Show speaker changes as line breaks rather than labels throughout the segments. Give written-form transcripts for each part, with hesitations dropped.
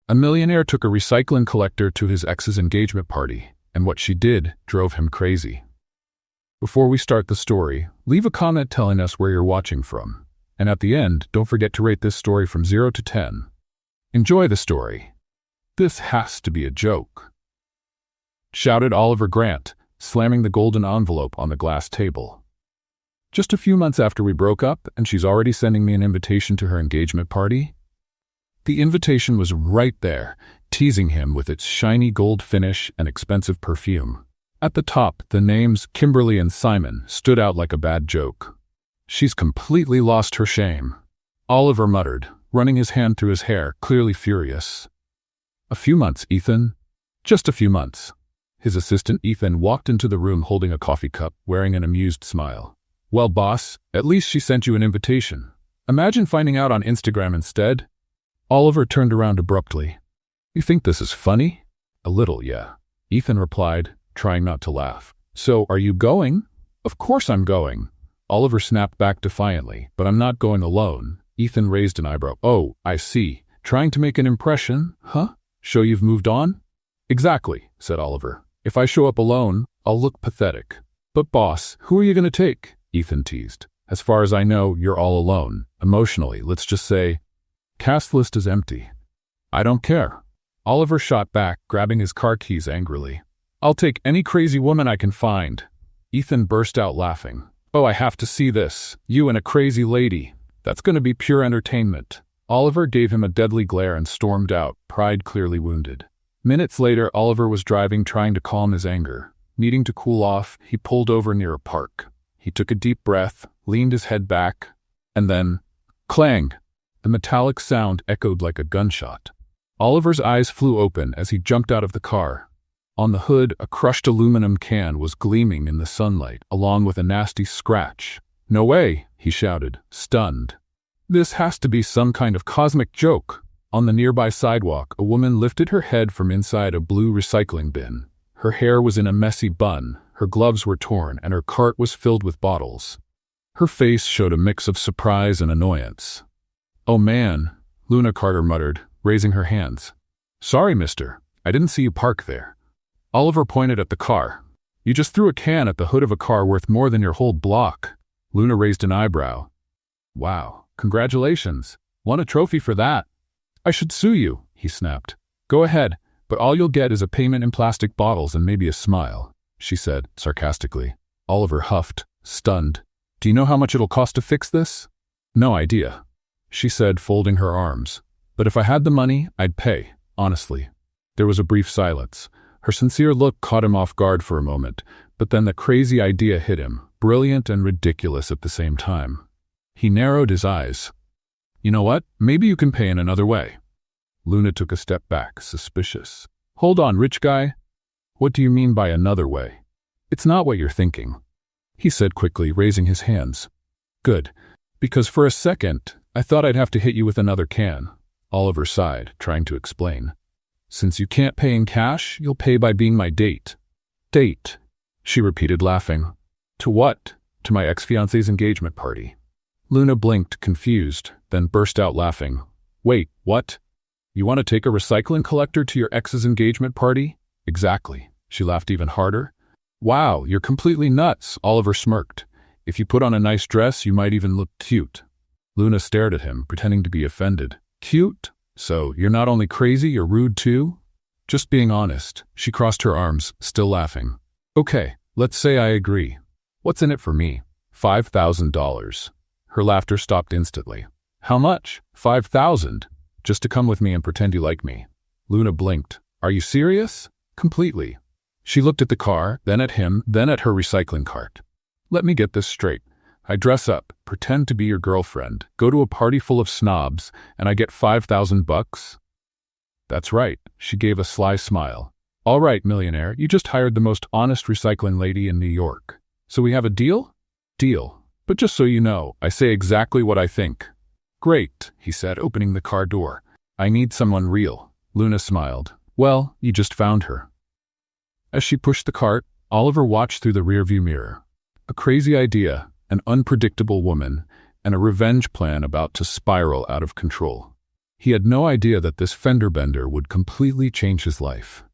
A millionaire took a recycling collector to his ex's engagement party, and what she did drove him crazy. Before we start the story, leave a comment telling us where you're watching from. And at the end, don't forget to rate this story from 0 to 10. Enjoy the story. This has to be a joke, shouted Oliver Grant, slamming the golden envelope on the glass table. Just a few months after we broke up, and she's already sending me an invitation to her engagement party? The invitation was right there, teasing him with its shiny gold finish and expensive perfume. At the top, the names Kimberly and Simon stood out like a bad joke. She's completely lost her shame, Oliver muttered, running his hand through his hair, clearly furious. A few months, Ethan. Just a few months. His assistant Ethan walked into the room holding a coffee cup, wearing an amused smile. Well, boss, at least she sent you an invitation. Imagine finding out on Instagram instead. Oliver turned around abruptly. You think this is funny? A little, yeah. Ethan replied, trying not to laugh. So, are you going? Of course I'm going. Oliver snapped back defiantly, but I'm not going alone. Ethan raised an eyebrow. Oh, I see. Trying to make an impression, huh? Show you've moved on? Exactly, said Oliver. If I show up alone, I'll look pathetic. But boss, who are you going to take? Ethan teased. As far as I know, you're all alone. Emotionally, let's just say, cast list is empty. I don't care. Oliver shot back, grabbing his car keys angrily. I'll take any crazy woman I can find. Ethan burst out laughing. Oh, I have to see this. You and a crazy lady. That's going to be pure entertainment. Oliver gave him a deadly glare and stormed out, pride clearly wounded. Minutes later, Oliver was driving, trying to calm his anger. Needing to cool off, he pulled over near a park. He took a deep breath, leaned his head back, and then, clang! The metallic sound echoed like a gunshot. Oliver's eyes flew open as he jumped out of the car. On the hood, a crushed aluminum can was gleaming in the sunlight, along with a nasty scratch. No way, he shouted, stunned. This has to be some kind of cosmic joke. On the nearby sidewalk, a woman lifted her head from inside a blue recycling bin. Her hair was in a messy bun, her gloves were torn, and her cart was filled with bottles. Her face showed a mix of surprise and annoyance. Oh man, Luna Carter muttered, raising her hands. Sorry, mister. I didn't see you park there. Oliver pointed at the car. You just threw a can at the hood of a car worth more than your whole block. Luna raised an eyebrow. Wow, congratulations. Won a trophy for that. I should sue you, he snapped. Go ahead, but all you'll get is a payment in plastic bottles and maybe a smile, she said, sarcastically. Oliver huffed, stunned. Do you know how much it'll cost to fix this? No idea, she said, folding her arms. But if I had the money, I'd pay, honestly. There was a brief silence. Her sincere look caught him off guard for a moment, but then the crazy idea hit him, brilliant and ridiculous at the same time. He narrowed his eyes. You know what? Maybe you can pay in another way. Luna took a step back, suspicious. Hold on, rich guy. What do you mean by another way? It's not what you're thinking, he said quickly, raising his hands. Good, because for a second, I thought I'd have to hit you with another can. Oliver sighed, trying to explain. Since you can't pay in cash, you'll pay by being my date. Date, she repeated, laughing. To what? To my ex-fiancé's engagement party. Luna blinked, confused, then burst out laughing. Wait, what? You want to take a recycling collector to your ex's engagement party? Exactly. She laughed even harder. Wow, you're completely nuts, Oliver smirked. If you put on a nice dress, you might even look cute. Luna stared at him, pretending to be offended. Cute? So, you're not only crazy, you're rude too? Just being honest. She crossed her arms, still laughing. Okay, let's say I agree. What's in it for me? $5,000. Her laughter stopped instantly. How much? 5,000. Just to come with me and pretend you like me. Luna blinked. Are you serious? Completely. She looked at the car, then at him, then at her recycling cart. Let me get this straight. I dress up, pretend to be your girlfriend, go to a party full of snobs, and I get $5,000? That's right, she gave a sly smile. All right, millionaire, you just hired the most honest recycling lady in New York. So we have a deal? Deal. But just so you know, I say exactly what I think. Great, he said, opening the car door. I need someone real. Luna smiled. Well, you just found her. As she pushed the cart, Oliver watched through the rearview mirror. A crazy idea, an unpredictable woman, and a revenge plan about to spiral out of control. He had no idea that this fender bender would completely change his life.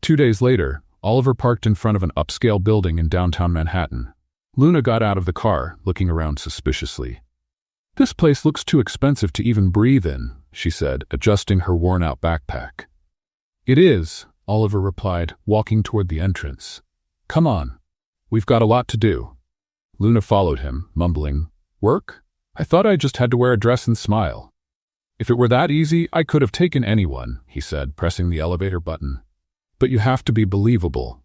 2 days later, Oliver parked in front of an upscale building in downtown Manhattan. Luna got out of the car, looking around suspiciously. "This place looks too expensive to even breathe in," she said, adjusting her worn-out backpack. "It is," Oliver replied, walking toward the entrance. "Come on. We've got a lot to do." Luna followed him, mumbling, "Work? I thought I just had to wear a dress and smile." "If it were that easy, I could have taken anyone," he said, pressing the elevator button. "But you have to be believable."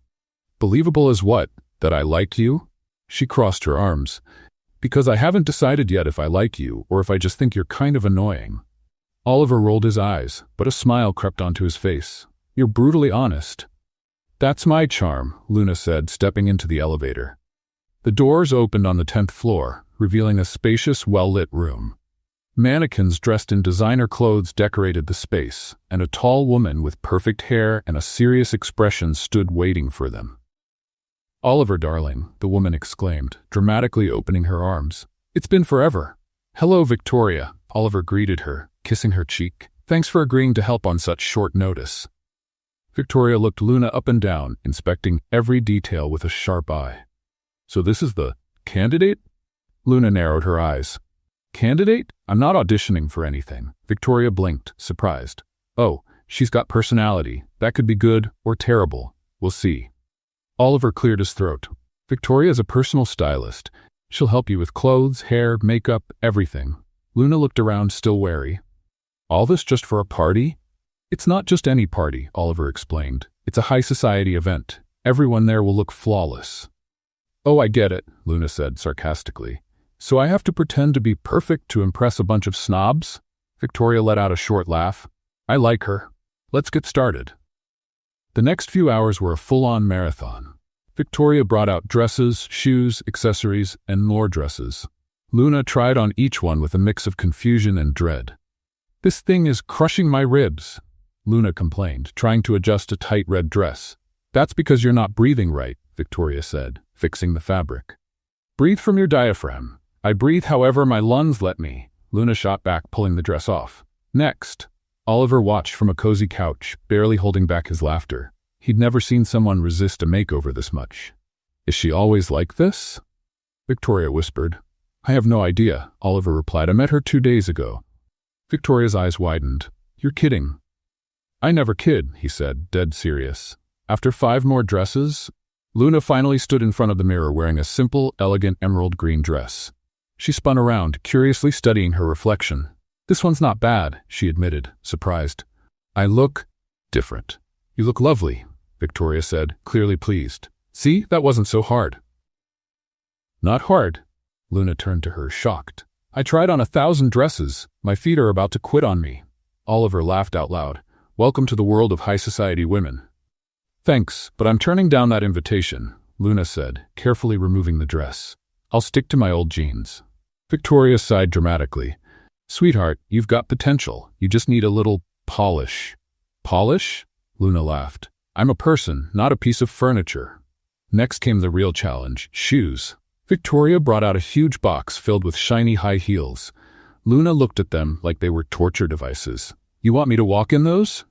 "Believable as what? That I like you?" She crossed her arms. "Because I haven't decided yet if I like you or if I just think you're kind of annoying." Oliver rolled his eyes, but a smile crept onto his face. "You're brutally honest." "That's my charm," Luna said, stepping into the elevator. The doors opened on the 10th floor, revealing a spacious, well-lit room. Mannequins dressed in designer clothes decorated the space, and a tall woman with perfect hair and a serious expression stood waiting for them. "Oliver, darling," the woman exclaimed, dramatically opening her arms. "It's been forever." "Hello, Victoria," Oliver greeted her, kissing her cheek. "Thanks for agreeing to help on such short notice." Victoria looked Luna up and down, inspecting every detail with a sharp eye. "So this is the candidate?" Luna narrowed her eyes. "Candidate? I'm not auditioning for anything." Victoria blinked, surprised. "Oh, she's got personality. That could be good or terrible. We'll see." Oliver cleared his throat. "Victoria's a personal stylist. She'll help you with clothes, hair, makeup, everything." Luna looked around, still wary. "All this just for a party?" "It's not just any party," Oliver explained. "It's a high society event. Everyone there will look flawless." "Oh, I get it," Luna said sarcastically. "So I have to pretend to be perfect to impress a bunch of snobs?" Victoria let out a short laugh. "I like her. Let's get started." The next few hours were a full-on marathon. Victoria brought out dresses, shoes, accessories, and more dresses. Luna tried on each one with a mix of confusion and dread. "This thing is crushing my ribs," Luna complained, trying to adjust a tight red dress. "That's because you're not breathing right," Victoria said, fixing the fabric. "Breathe from your diaphragm." "I breathe however my lungs let me," Luna shot back, pulling the dress off. "Next." Oliver watched from a cozy couch, barely holding back his laughter. He'd never seen someone resist a makeover this much. "Is she always like this?" Victoria whispered. "I have no idea," Oliver replied. "I met her 2 days ago." Victoria's eyes widened. "You're kidding." "I never kid," he said, dead serious. After 5 more dresses, Luna finally stood in front of the mirror wearing a simple, elegant emerald green dress. She spun around, curiously studying her reflection. "This one's not bad," she admitted, surprised. "I look different." "You look lovely," Victoria said, clearly pleased. "See, that wasn't so hard." "Not hard?" Luna turned to her, shocked. "I tried on 1,000 dresses. My feet are about to quit on me." Oliver laughed out loud. "Welcome to the world of high society women." "Thanks, but I'm turning down that invitation," Luna said, carefully removing the dress. "I'll stick to my old jeans." Victoria sighed dramatically. "Sweetheart, you've got potential. You just need a little polish." "Polish?" Luna laughed. "I'm a person, not a piece of furniture." Next came the real challenge, shoes. Victoria brought out a huge box filled with shiny high heels. Luna looked at them like they were torture devices. "You want me to walk in those?"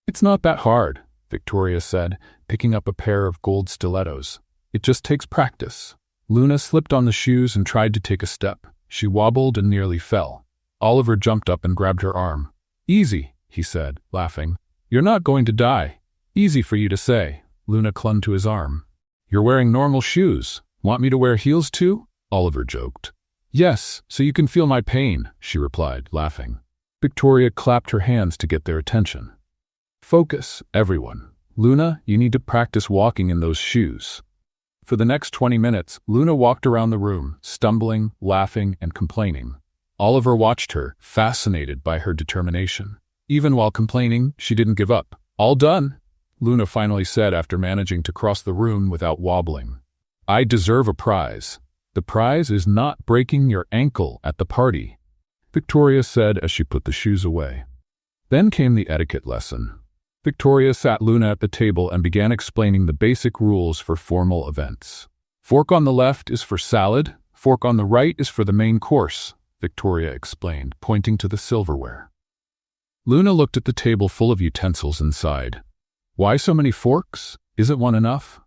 "It's not that hard," Victoria said, picking up a pair of gold stilettos. "It just takes practice." Luna slipped on the shoes and tried to take a step. She wobbled and nearly fell. Oliver jumped up and grabbed her arm. "Easy," he said, laughing. "You're not going to die." "Easy for you to say." Luna clung to his arm. "You're wearing normal shoes. Want me to wear heels too?" Oliver joked. "Yes, so you can feel my pain," she replied, laughing. Victoria clapped her hands to get their attention. "Focus, everyone. Luna, you need to practice walking in those shoes." For the next 20 minutes, Luna walked around the room, stumbling, laughing, and complaining. Oliver watched her, fascinated by her determination. Even while complaining, she didn't give up. "All done," Luna finally said after managing to cross the room without wobbling. "I deserve a prize. The prize is not breaking your ankle at the party," Victoria said as she put the shoes away. Then came the etiquette lesson. Victoria sat Luna at the table and began explaining the basic rules for formal events. "Fork on the left is for salad, fork on the right is for the main course," Victoria explained, pointing to the silverware. Luna looked at the table full of utensils and sighed. Why so many forks? Isn't one enough?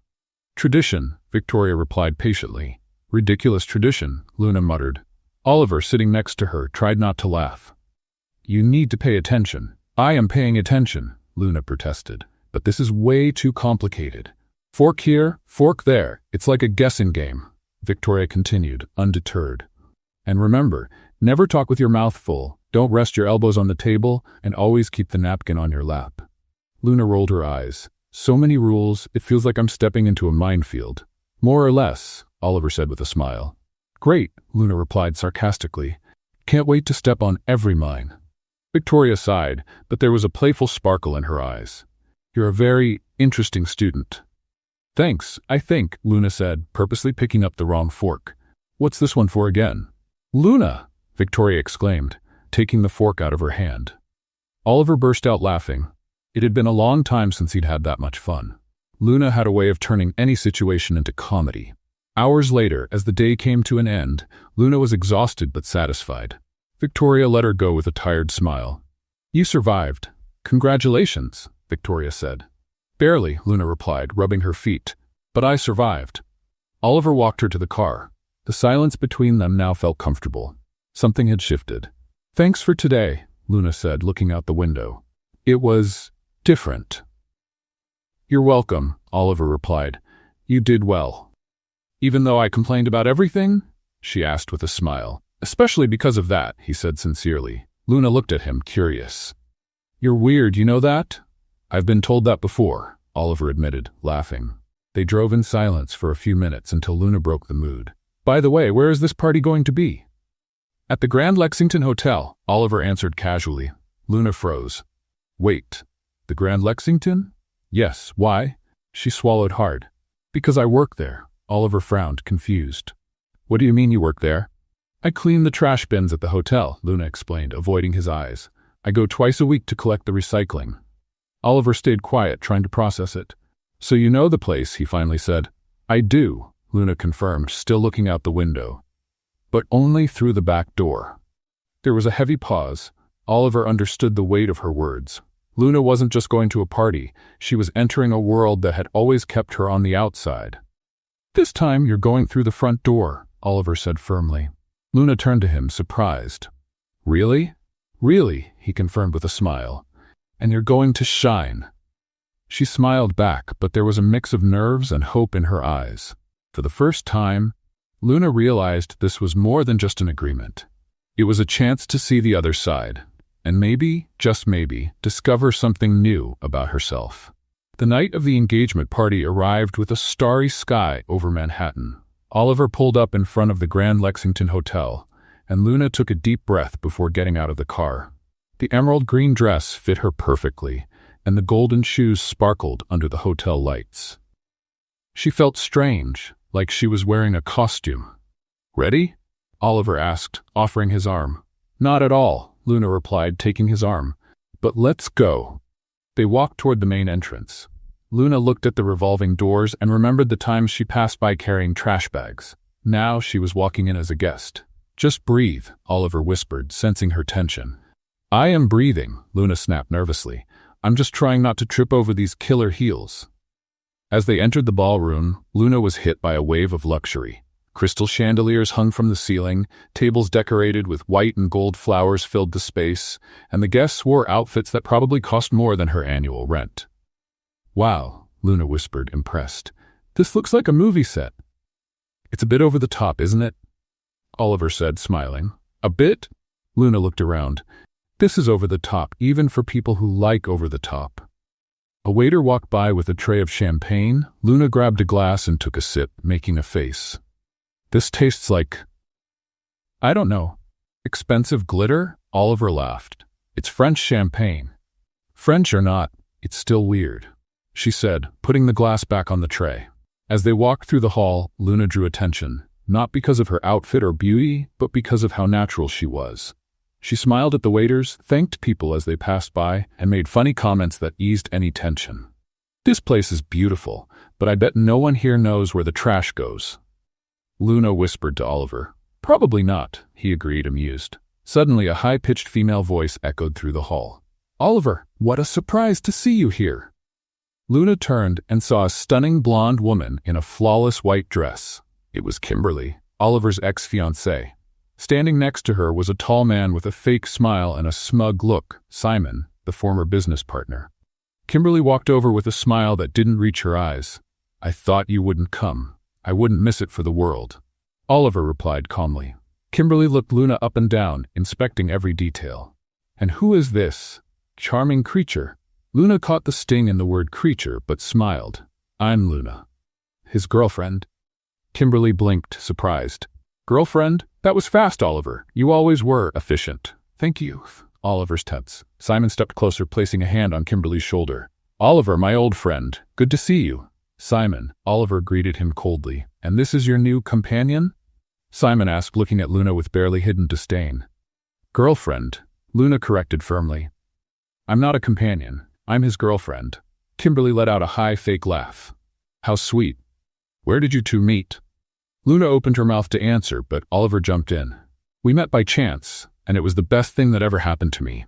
Tradition, Victoria replied patiently. Ridiculous tradition, Luna muttered. Oliver, sitting next to her, tried not to laugh. You need to pay attention. I am paying attention, Luna protested. But this is way too complicated. Fork here, fork there. It's like a guessing game, Victoria continued, undeterred. And remember, never talk with your mouth full, don't rest your elbows on the table, and always keep the napkin on your lap. Luna rolled her eyes. So many rules, it feels like I'm stepping into a minefield. More or less, Oliver said with a smile. Great, Luna replied sarcastically. Can't wait to step on every mine. Victoria sighed, but there was a playful sparkle in her eyes. You're a very interesting student. Thanks, I think, Luna said, purposely picking up the wrong fork. What's this one for again? Luna, Victoria exclaimed, taking the fork out of her hand. Oliver burst out laughing. It had been a long time since he'd had that much fun. Luna had a way of turning any situation into comedy. Hours later, as the day came to an end, Luna was exhausted but satisfied. Victoria let her go with a tired smile. You survived. Congratulations, Victoria said. Barely, Luna replied, rubbing her feet. But I survived. Oliver walked her to the car. The silence between them now felt comfortable. Something had shifted. Thanks for today, Luna said, looking out the window. It was different. You're welcome, Oliver replied. You did well. Even though I complained about everything? She asked with a smile. Especially because of that, he said sincerely. Luna looked at him, curious. You're weird, you know that? I've been told that before, Oliver admitted, laughing. They drove in silence for a few minutes until Luna broke the mood. By the way, where is this party going to be? At the Grand Lexington Hotel, Oliver answered casually. Luna froze. Wait, the Grand Lexington? Yes, why? She swallowed hard. Because I work there, Oliver frowned, confused. What do you mean you work there? I clean the trash bins at the hotel, Luna explained, avoiding his eyes. I go twice a week to collect the recycling. Oliver stayed quiet, trying to process it. So you know the place, he finally said. I do, Luna confirmed, still looking out the window. But only through the back door. There was a heavy pause. Oliver understood the weight of her words. Luna wasn't just going to a party, she was entering a world that had always kept her on the outside. This time you're going through the front door, Oliver said firmly. Luna turned to him, surprised. Really? Really, he confirmed with a smile. And you're going to shine. She smiled back, but there was a mix of nerves and hope in her eyes. For the first time, Luna realized this was more than just an agreement. It was a chance to see the other side, and maybe, just maybe, discover something new about herself. The night of the engagement party arrived with a starry sky over Manhattan. Oliver pulled up in front of the Grand Lexington Hotel, and Luna took a deep breath before getting out of the car. The emerald green dress fit her perfectly, and the golden shoes sparkled under the hotel lights. She felt strange, like she was wearing a costume. Ready? Oliver asked, offering his arm. Not at all, Luna replied, taking his arm. But let's go. They walked toward the main entrance. Luna looked at the revolving doors and remembered the times she passed by carrying trash bags. Now she was walking in as a guest. Just breathe, Oliver whispered, sensing her tension. I am breathing, Luna snapped nervously. I'm just trying not to trip over these killer heels. As they entered the ballroom, Luna was hit by a wave of luxury. Crystal chandeliers hung from the ceiling, tables decorated with white and gold flowers filled the space, and the guests wore outfits that probably cost more than her annual rent. Wow, Luna whispered, impressed. This looks like a movie set. It's a bit over the top, isn't it? Oliver said, smiling. A bit? Luna looked around. This is over the top, even for people who like over the top. A waiter walked by with a tray of champagne. Luna grabbed a glass and took a sip, making a face. This tastes like... I don't know. Expensive glitter? Oliver laughed. It's French champagne. French or not, it's still weird, she said, putting the glass back on the tray. As they walked through the hall, Luna drew attention, not because of her outfit or beauty, but because of how natural she was. She smiled at the waiters, thanked people as they passed by, and made funny comments that eased any tension. This place is beautiful, but I bet no one here knows where the trash goes. Luna whispered to Oliver. Probably not, he agreed, amused. Suddenly, a high-pitched female voice echoed through the hall. Oliver, what a surprise to see you here. Luna turned and saw a stunning blonde woman in a flawless white dress. It was Kimberly, Oliver's ex-fiancée. Standing next to her was a tall man with a fake smile and a smug look, Simon, the former business partner. Kimberly walked over with a smile that didn't reach her eyes. I thought you wouldn't come. I wouldn't miss it for the world. Oliver replied calmly. Kimberly looked Luna up and down, inspecting every detail. And who is this charming creature? Luna caught the sting in the word creature, but smiled. I'm Luna. His girlfriend. Kimberly blinked, surprised. Girlfriend? That was fast, Oliver. You always were efficient. Thank you. Oliver's tense. Simon stepped closer, placing a hand on Kimberly's shoulder. Oliver, my old friend. Good to see you. Simon, Oliver greeted him coldly. And this is your new companion? Simon asked, looking at Luna with barely hidden disdain. Girlfriend, Luna corrected firmly. I'm not a companion. I'm his girlfriend. Kimberly let out a high, fake laugh. How sweet. Where did you two meet? Luna opened her mouth to answer, but Oliver jumped in. We met by chance, and it was the best thing that ever happened to me.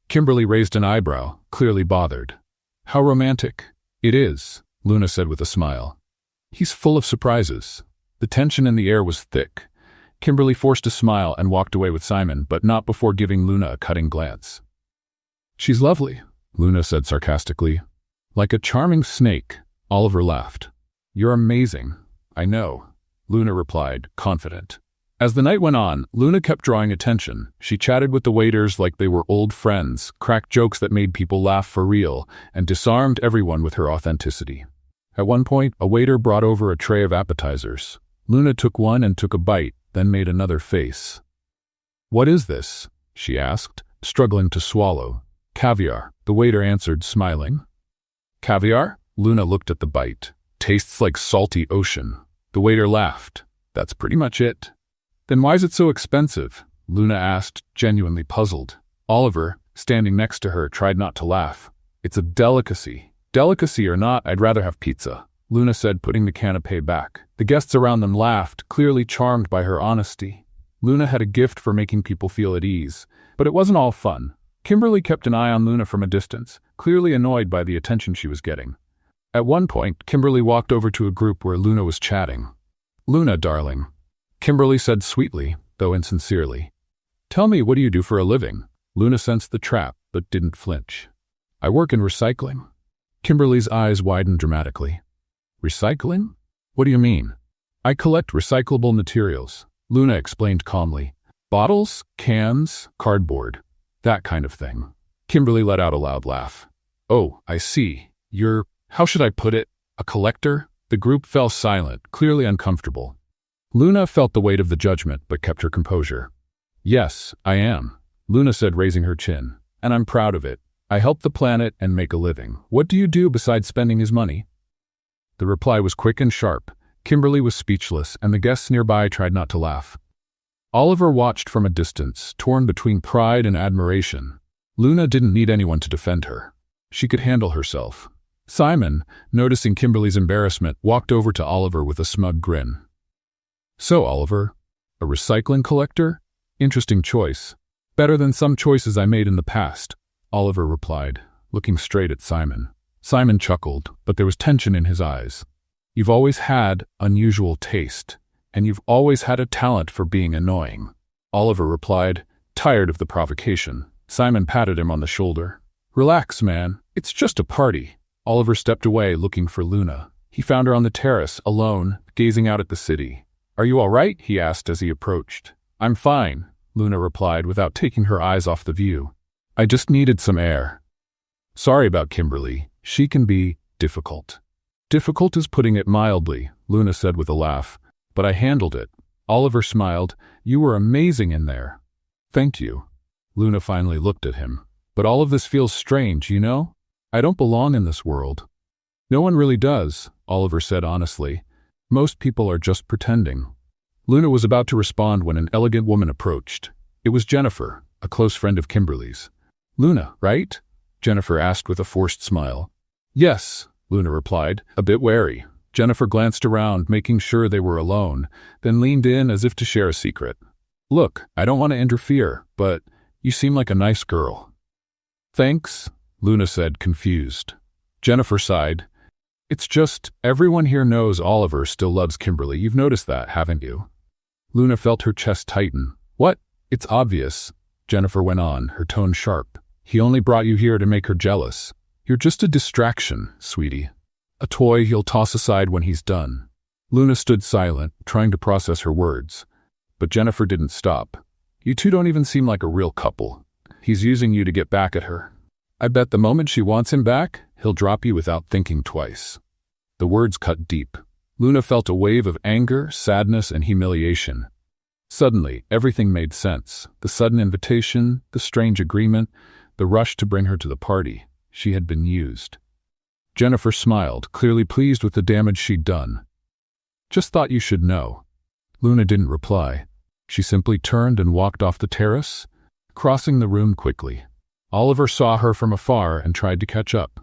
Kimberly raised an eyebrow, clearly bothered. How romantic. It is, Luna said with a smile. He's full of surprises. The tension in the air was thick. Kimberly forced a smile and walked away with Simon, but not before giving Luna a cutting glance. She's lovely, Luna said sarcastically. Like a charming snake, Oliver laughed. You're amazing. I know, Luna replied, confident. As the night went on, Luna kept drawing attention. She chatted with the waiters like they were old friends, cracked jokes that made people laugh for real, and disarmed everyone with her authenticity. At one point, a waiter brought over a tray of appetizers. Luna took one and took a bite, then made another face. What is this? She asked, struggling to swallow. Caviar, the waiter answered, smiling. Caviar? Luna looked at the bite. Tastes like salty ocean. The waiter laughed. That's pretty much it. Then why is it so expensive? Luna asked, genuinely puzzled. Oliver, standing next to her, tried not to laugh. It's a delicacy. Delicacy or not, I'd rather have pizza, Luna said, putting the canapé back. The guests around them laughed, clearly charmed by her honesty. Luna had a gift for making people feel at ease, but it wasn't all fun. Kimberly kept an eye on Luna from a distance, clearly annoyed by the attention she was getting. At one point, Kimberly walked over to a group where Luna was chatting. Luna, darling, Kimberly said sweetly, though insincerely. Tell me, what do you do for a living? Luna sensed the trap, but didn't flinch. I work in recycling. Kimberly's eyes widened dramatically. Recycling? What do you mean? I collect recyclable materials, Luna explained calmly. Bottles, cans, cardboard, that kind of thing. Kimberly let out a loud laugh. Oh, I see. You're, how should I put it, a collector? The group fell silent, clearly uncomfortable. Luna felt the weight of the judgment, but kept her composure. Yes, I am, Luna said, raising her chin. And I'm proud of it. I help the planet and make a living. What do you do besides spending his money? The reply was quick and sharp. Kimberly was speechless, and the guests nearby tried not to laugh. Oliver watched from a distance, torn between pride and admiration. Luna didn't need anyone to defend her. She could handle herself. Simon, noticing Kimberly's embarrassment, walked over to Oliver with a smug grin. So, Oliver, a recycling collector? Interesting choice. Better than some choices I made in the past, Oliver replied, looking straight at Simon. Simon chuckled, but there was tension in his eyes. You've always had unusual taste, and you've always had a talent for being annoying, Oliver replied, tired of the provocation. Simon patted him on the shoulder. Relax, man. It's just a party. Oliver stepped away, looking for Luna. He found her on the terrace, alone, gazing out at the city. Are you all right? He asked as he approached. I'm fine, Luna replied without taking her eyes off the view. I just needed some air. Sorry about Kimberly. She can be difficult. Difficult is putting it mildly, Luna said with a laugh. But I handled it. Oliver smiled. You were amazing in there. Thank you. Luna finally looked at him. But all of this feels strange, you know? I don't belong in this world. No one really does, Oliver said honestly. Most people are just pretending. Luna was about to respond when an elegant woman approached. It was Jennifer, a close friend of Kimberly's. Luna, right? Jennifer asked with a forced smile. Yes, Luna replied, a bit wary. Jennifer glanced around, making sure they were alone, then leaned in as if to share a secret. Look, I don't want to interfere, but you seem like a nice girl. Thanks, Luna said, confused. Jennifer sighed. It's just, everyone here knows Oliver still loves Kimberly. You've noticed that, haven't you? Luna felt her chest tighten. What? It's obvious, Jennifer went on, her tone sharp. He only brought you here to make her jealous. You're just a distraction, sweetie. A toy he'll toss aside when he's done. Luna stood silent, trying to process her words. But Jennifer didn't stop. You two don't even seem like a real couple. He's using you to get back at her. I bet the moment she wants him back, he'll drop you without thinking twice. The words cut deep. Luna felt a wave of anger, sadness, and humiliation. Suddenly, everything made sense. The sudden invitation, the strange agreement, the rush to bring her to the party. She had been used. Jennifer smiled, clearly pleased with the damage she'd done. Just thought you should know. Luna didn't reply. She simply turned and walked off the terrace, crossing the room quickly. Oliver saw her from afar and tried to catch up.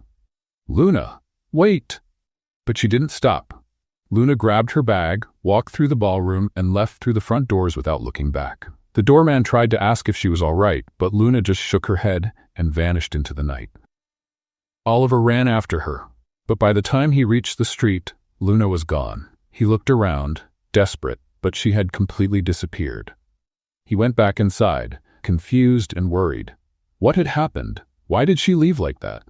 Luna, wait! But she didn't stop. Luna grabbed her bag, walked through the ballroom, and left through the front doors without looking back. The doorman tried to ask if she was all right, but Luna just shook her head and vanished into the night. Oliver ran after her, but by the time he reached the street, Luna was gone. He looked around, desperate, but she had completely disappeared. He went back inside, confused and worried. What had happened? Why did she leave like that?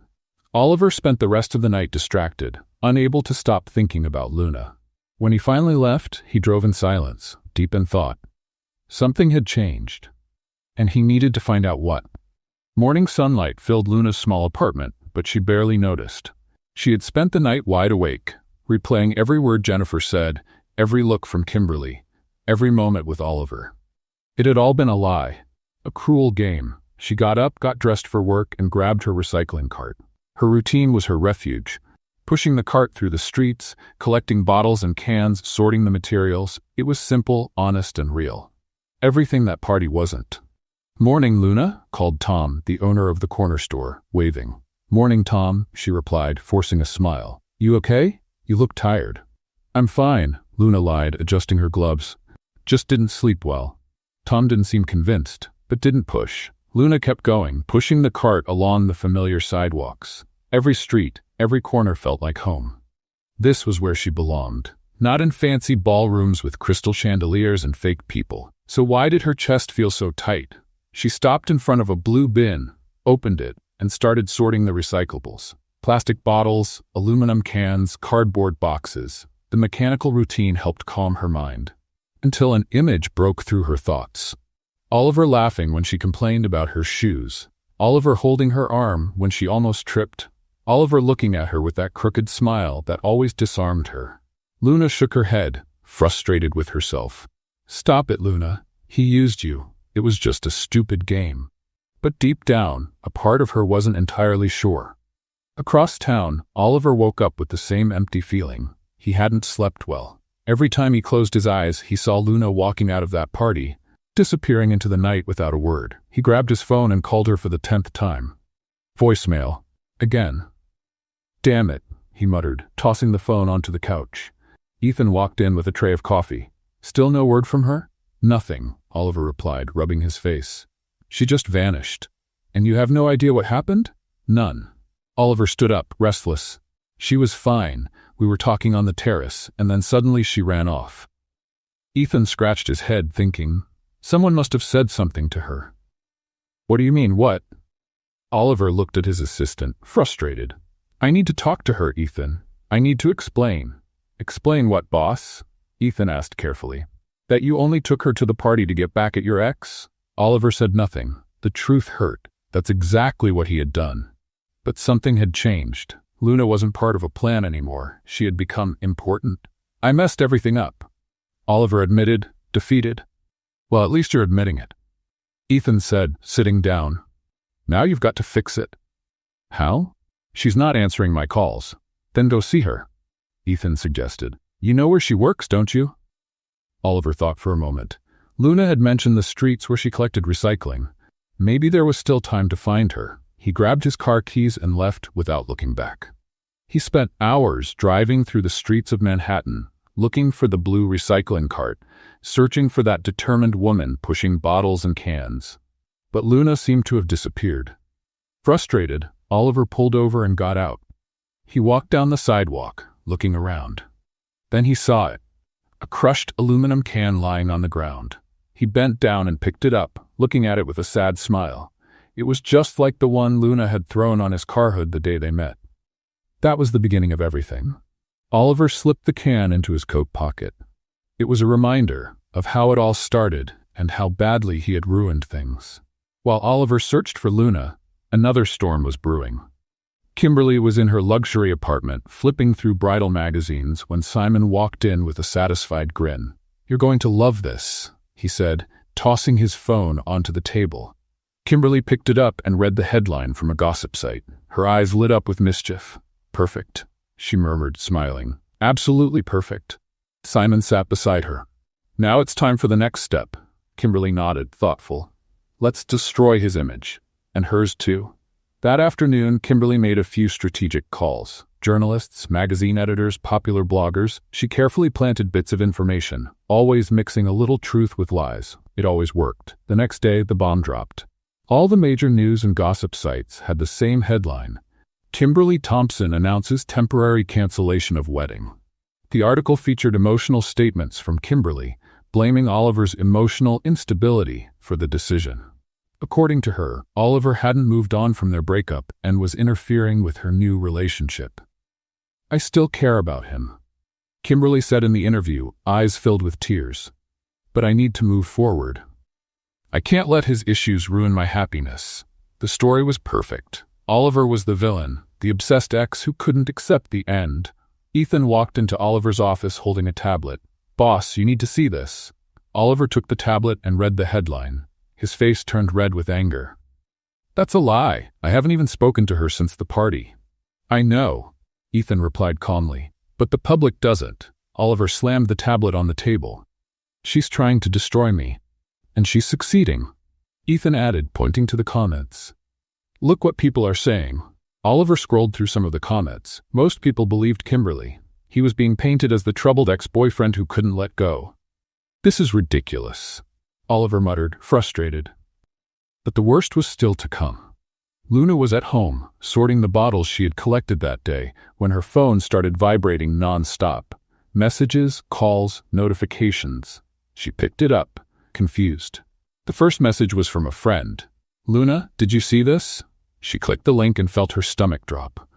Oliver spent the rest of the night distracted, unable to stop thinking about Luna. When he finally left, he drove in silence, deep in thought. Something had changed, and he needed to find out what. Morning sunlight filled Luna's small apartment, but she barely noticed. She had spent the night wide awake, replaying every word Jennifer said, every look from Kimberly, every moment with Oliver. It had all been a lie, a cruel game. She got up, got dressed for work, and grabbed her recycling cart. Her routine was her refuge. Pushing the cart through the streets, collecting bottles and cans, sorting the materials. It was simple, honest, and real. Everything that party wasn't. Morning, Luna, called Tom, the owner of the corner store, waving. Morning, Tom, she replied, forcing a smile. You okay? You look tired. I'm fine, Luna lied, adjusting her gloves. Just didn't sleep well. Tom didn't seem convinced, but didn't push. Luna kept going, pushing the cart along the familiar sidewalks. Every street, every corner felt like home. This was where she belonged, not in fancy ballrooms with crystal chandeliers and fake people. So why did her chest feel so tight? She stopped in front of a blue bin, opened it, and started sorting the recyclables. Plastic bottles, aluminum cans, cardboard boxes. The mechanical routine helped calm her mind. Until an image broke through her thoughts. Oliver laughing when she complained about her shoes. Oliver holding her arm when she almost tripped. Oliver looking at her with that crooked smile that always disarmed her. Luna shook her head, frustrated with herself. Stop it, Luna. He used you. It was just a stupid game. But deep down, a part of her wasn't entirely sure. Across town, Oliver woke up with the same empty feeling. He hadn't slept well. Every time he closed his eyes, he saw Luna walking out of that party, disappearing into the night without a word. He grabbed his phone and called her for the 10th time. Voicemail. Again. Damn it, he muttered, tossing the phone onto the couch. Ethan walked in with a tray of coffee. Still no word from her? Nothing, Oliver replied, rubbing his face. She just vanished. And you have no idea what happened? None. Oliver stood up, restless. She was fine. We were talking on the terrace, and then suddenly she ran off. Ethan scratched his head, thinking, someone must have said something to her. What do you mean, what? Oliver looked at his assistant, frustrated. I need to talk to her, Ethan. I need to explain. Explain what, boss? Ethan asked carefully. That you only took her to the party to get back at your ex? Oliver said nothing. The truth hurt. That's exactly what he had done. But something had changed. Luna wasn't part of a plan anymore. She had become important. I messed everything up. Oliver admitted, defeated. Well, at least you're admitting it. Ethan said, sitting down. Now you've got to fix it. How? She's not answering my calls. Then go see her. Ethan suggested. You know where she works, don't you? Oliver thought for a moment. Luna had mentioned the streets where she collected recycling. Maybe there was still time to find her. He grabbed his car keys and left without looking back. He spent hours driving through the streets of Manhattan, looking for the blue recycling cart, searching for that determined woman pushing bottles and cans. But Luna seemed to have disappeared. Frustrated, Oliver pulled over and got out. He walked down the sidewalk, looking around. Then he saw it, a crushed aluminum can lying on the ground. He bent down and picked it up, looking at it with a sad smile. It was just like the one Luna had thrown on his car hood the day they met. That was the beginning of everything. Oliver slipped the can into his coat pocket. It was a reminder of how it all started and how badly he had ruined things. While Oliver searched for Luna, another storm was brewing. Kimberly was in her luxury apartment, flipping through bridal magazines when Simon walked in with a satisfied grin. "You're going to love this," he said, tossing his phone onto the table. Kimberly picked it up and read the headline from a gossip site. Her eyes lit up with mischief. "Perfect," she murmured, smiling. "Absolutely perfect." Simon sat beside her. "Now it's time for the next step." Kimberly nodded, thoughtful. "Let's destroy his image. And hers too." That afternoon, Kimberly made a few strategic calls. Journalists, magazine editors, popular bloggers. She carefully planted bits of information, always mixing a little truth with lies. It always worked. The next day, the bomb dropped. All the major news and gossip sites had the same headline: Kimberly Thompson announces temporary cancellation of wedding. The article featured emotional statements from Kimberly, blaming Oliver's emotional instability for the decision. According to her, Oliver hadn't moved on from their breakup and was interfering with her new relationship. "I still care about him," Kimberly said in the interview, eyes filled with tears. "But I need to move forward. I can't let his issues ruin my happiness." The story was perfect. Oliver was the villain, the obsessed ex who couldn't accept the end. Ethan walked into Oliver's office holding a tablet. "Boss, you need to see this." Oliver took the tablet and read the headline. His face turned red with anger. "That's a lie. I haven't even spoken to her since the party." "I know," Ethan replied calmly. "But the public doesn't." Oliver slammed the tablet on the table. "She's trying to destroy me. And she's succeeding," Ethan added, pointing to the comments. "Look what people are saying." Oliver scrolled through some of the comments. Most people believed Kimberly. He was being painted as the troubled ex-boyfriend who couldn't let go. "This is ridiculous," Oliver muttered, frustrated. But the worst was still to come. Luna was at home, sorting the bottles she had collected that day, when her phone started vibrating non-stop. Messages, calls, notifications. She picked it up, confused. The first message was from a friend. "Luna, did you see this?" She clicked the link and felt her stomach drop.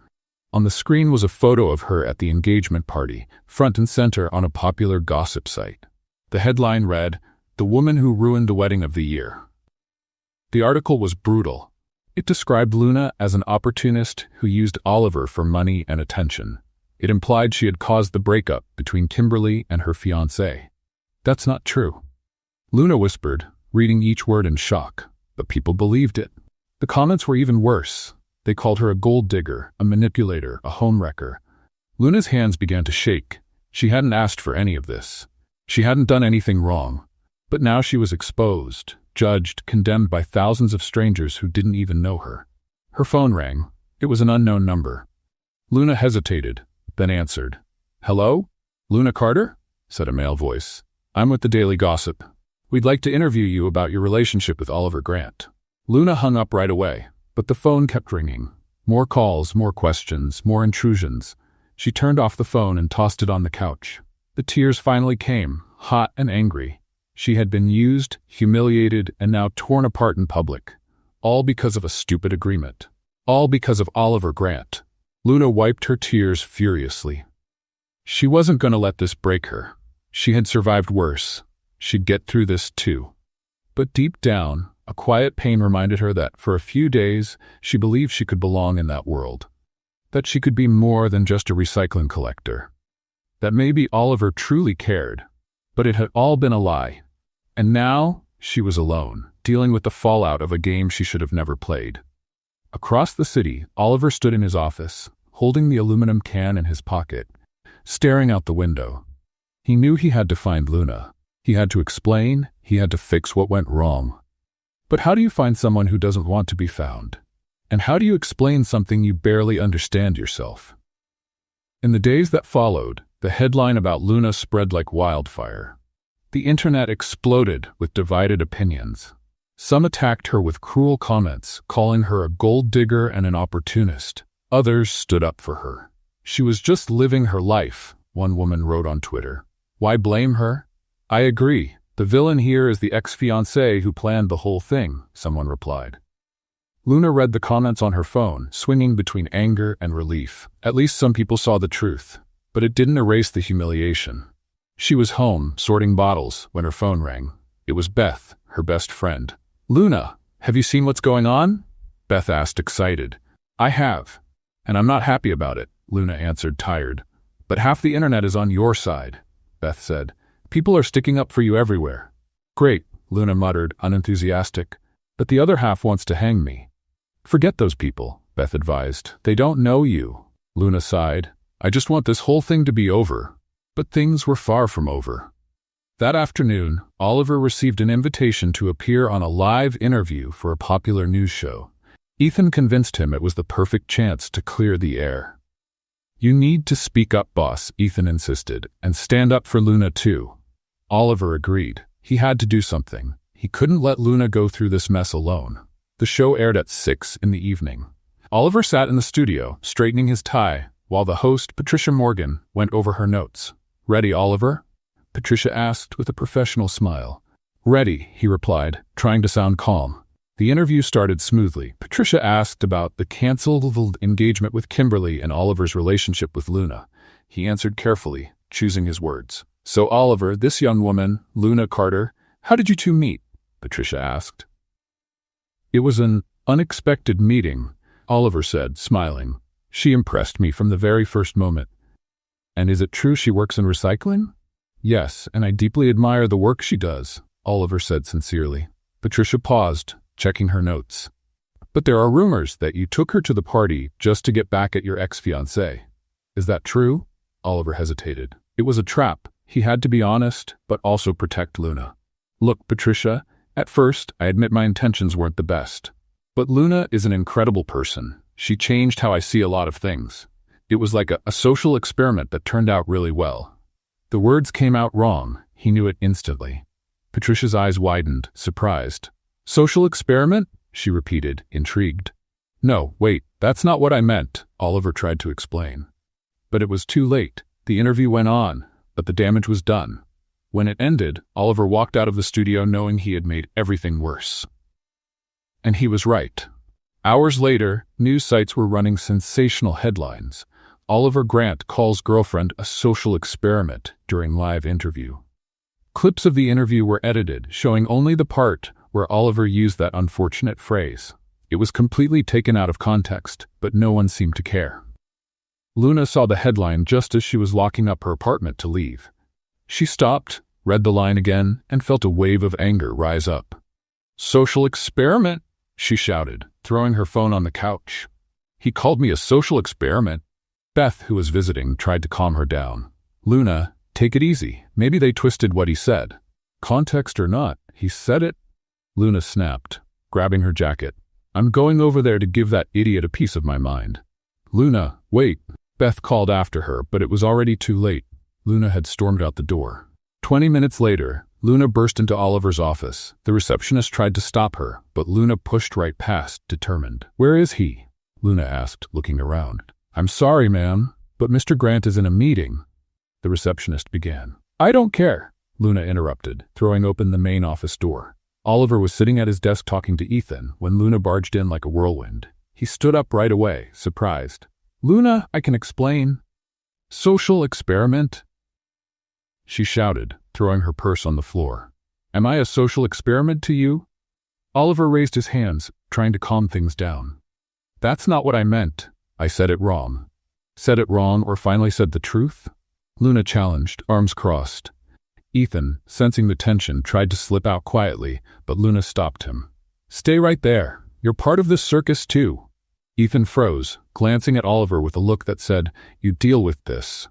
On the screen was a photo of her at the engagement party, front and center on a popular gossip site. The headline read, "The woman who ruined the wedding of the year." The article was brutal. It described Luna as an opportunist who used Oliver for money and attention. It implied she had caused the breakup between Kimberly and her fiancé. "That's not true," Luna whispered, reading each word in shock. But people believed it. The comments were even worse. They called her a gold digger, a manipulator, a homewrecker. Luna's hands began to shake. She hadn't asked for any of this. She hadn't done anything wrong. But now she was exposed, judged, condemned by thousands of strangers who didn't even know her. Her phone rang. It was an unknown number. Luna hesitated, then answered. "Hello? Luna Carter?" said a male voice. "I'm with the Daily Gossip. We'd like to interview you about your relationship with Oliver Grant." Luna hung up right away, but the phone kept ringing. More calls, more questions, more intrusions. She turned off the phone and tossed it on the couch. The tears finally came, hot and angry. She had been used, humiliated, and now torn apart in public. All because of a stupid agreement. All because of Oliver Grant. Luna wiped her tears furiously. She wasn't going to let this break her. She had survived worse. She'd get through this too. But deep down, a quiet pain reminded her that, for a few days, she believed she could belong in that world. That she could be more than just a recycling collector. That maybe Oliver truly cared. But it had all been a lie. And now, she was alone, dealing with the fallout of a game she should have never played. Across the city, Oliver stood in his office, holding the aluminum can in his pocket, staring out the window. He knew he had to find Luna. He had to explain, he had to fix what went wrong. But how do you find someone who doesn't want to be found? And how do you explain something you barely understand yourself? In the days that followed, the headline about Luna spread like wildfire. The internet exploded with divided opinions. Some attacked her with cruel comments, calling her a gold digger and an opportunist. Others stood up for her. She was just living her life, one woman wrote on Twitter. Why blame her? I agree. The villain here is the ex-fiancé who planned the whole thing, someone replied. Luna read the comments on her phone, swinging between anger and relief. At least some people saw the truth, but it didn't erase the humiliation. She was home, sorting bottles, when her phone rang. It was Beth, her best friend. Luna, have you seen what's going on? Beth asked, excited. I have. And I'm not happy about it, Luna answered, tired. But half the internet is on your side, Beth said. People are sticking up for you everywhere. Great, Luna muttered, unenthusiastic. But the other half wants to hang me. Forget those people, Beth advised. They don't know you. Luna sighed. I just want this whole thing to be over. But things were far from over. That afternoon, Oliver received an invitation to appear on a live interview for a popular news show. Ethan convinced him it was the perfect chance to clear the air. You need to speak up, boss, Ethan insisted, and stand up for Luna too. Oliver agreed. He had to do something. He couldn't let Luna go through this mess alone. The show aired at 6 in the evening. Oliver sat in the studio, straightening his tie, while the host, Patricia Morgan, went over her notes. Ready, Oliver? Patricia asked with a professional smile. Ready, he replied, trying to sound calm. The interview started smoothly. Patricia asked about the canceled engagement with Kimberly and Oliver's relationship with Luna. He answered carefully, choosing his words. So Oliver, this young woman, Luna Carter, how did you two meet? Patricia asked. It was an unexpected meeting, Oliver said, smiling. She impressed me from the very first moment. And is it true she works in recycling? Yes, and I deeply admire the work she does, Oliver said sincerely. Patricia paused, checking her notes. But there are rumors that you took her to the party just to get back at your ex-fiancé. Is that true? Oliver hesitated. It was a trap. He had to be honest, but also protect Luna. Look, Patricia, at first, I admit my intentions weren't the best. But Luna is an incredible person. She changed how I see a lot of things. It was like a social experiment that turned out really well. The words came out wrong. He knew it instantly. Patricia's eyes widened, surprised. Social experiment? She repeated, intrigued. No, wait, that's not what I meant, Oliver tried to explain. But it was too late. The interview went on, but the damage was done. When it ended, Oliver walked out of the studio knowing he had made everything worse. And he was right. Hours later, news sites were running sensational headlines. Oliver Grant calls girlfriend a social experiment during live interview. Clips of the interview were edited, showing only the part where Oliver used that unfortunate phrase. It was completely taken out of context, but no one seemed to care. Luna saw the headline just as she was locking up her apartment to leave. She stopped, read the line again, and felt a wave of anger rise up. Social experiment, she shouted, throwing her phone on the couch. He called me a social experiment. Beth, who was visiting, tried to calm her down. Luna, take it easy. Maybe they twisted what he said. Context or not, he said it. Luna snapped, grabbing her jacket. I'm going over there to give that idiot a piece of my mind. Luna, wait. Beth called after her, but it was already too late. Luna had stormed out the door. 20 minutes later, Luna burst into Oliver's office. The receptionist tried to stop her, but Luna pushed right past, determined. Where is he? Luna asked, looking around. I'm sorry, ma'am, but Mr. Grant is in a meeting. The receptionist began. I don't care, Luna interrupted, throwing open the main office door. Oliver was sitting at his desk talking to Ethan when Luna barged in like a whirlwind. He stood up right away, surprised. Luna, I can explain. Social experiment? She shouted, throwing her purse on the floor. Am I a social experiment to you? Oliver raised his hands, trying to calm things down. That's not what I meant. I said it wrong. Said it wrong or finally said the truth? Luna challenged, arms crossed. Ethan, sensing the tension, tried to slip out quietly, but Luna stopped him. Stay right there. You're part of this circus too. Ethan froze, glancing at Oliver with a look that said, You deal with this.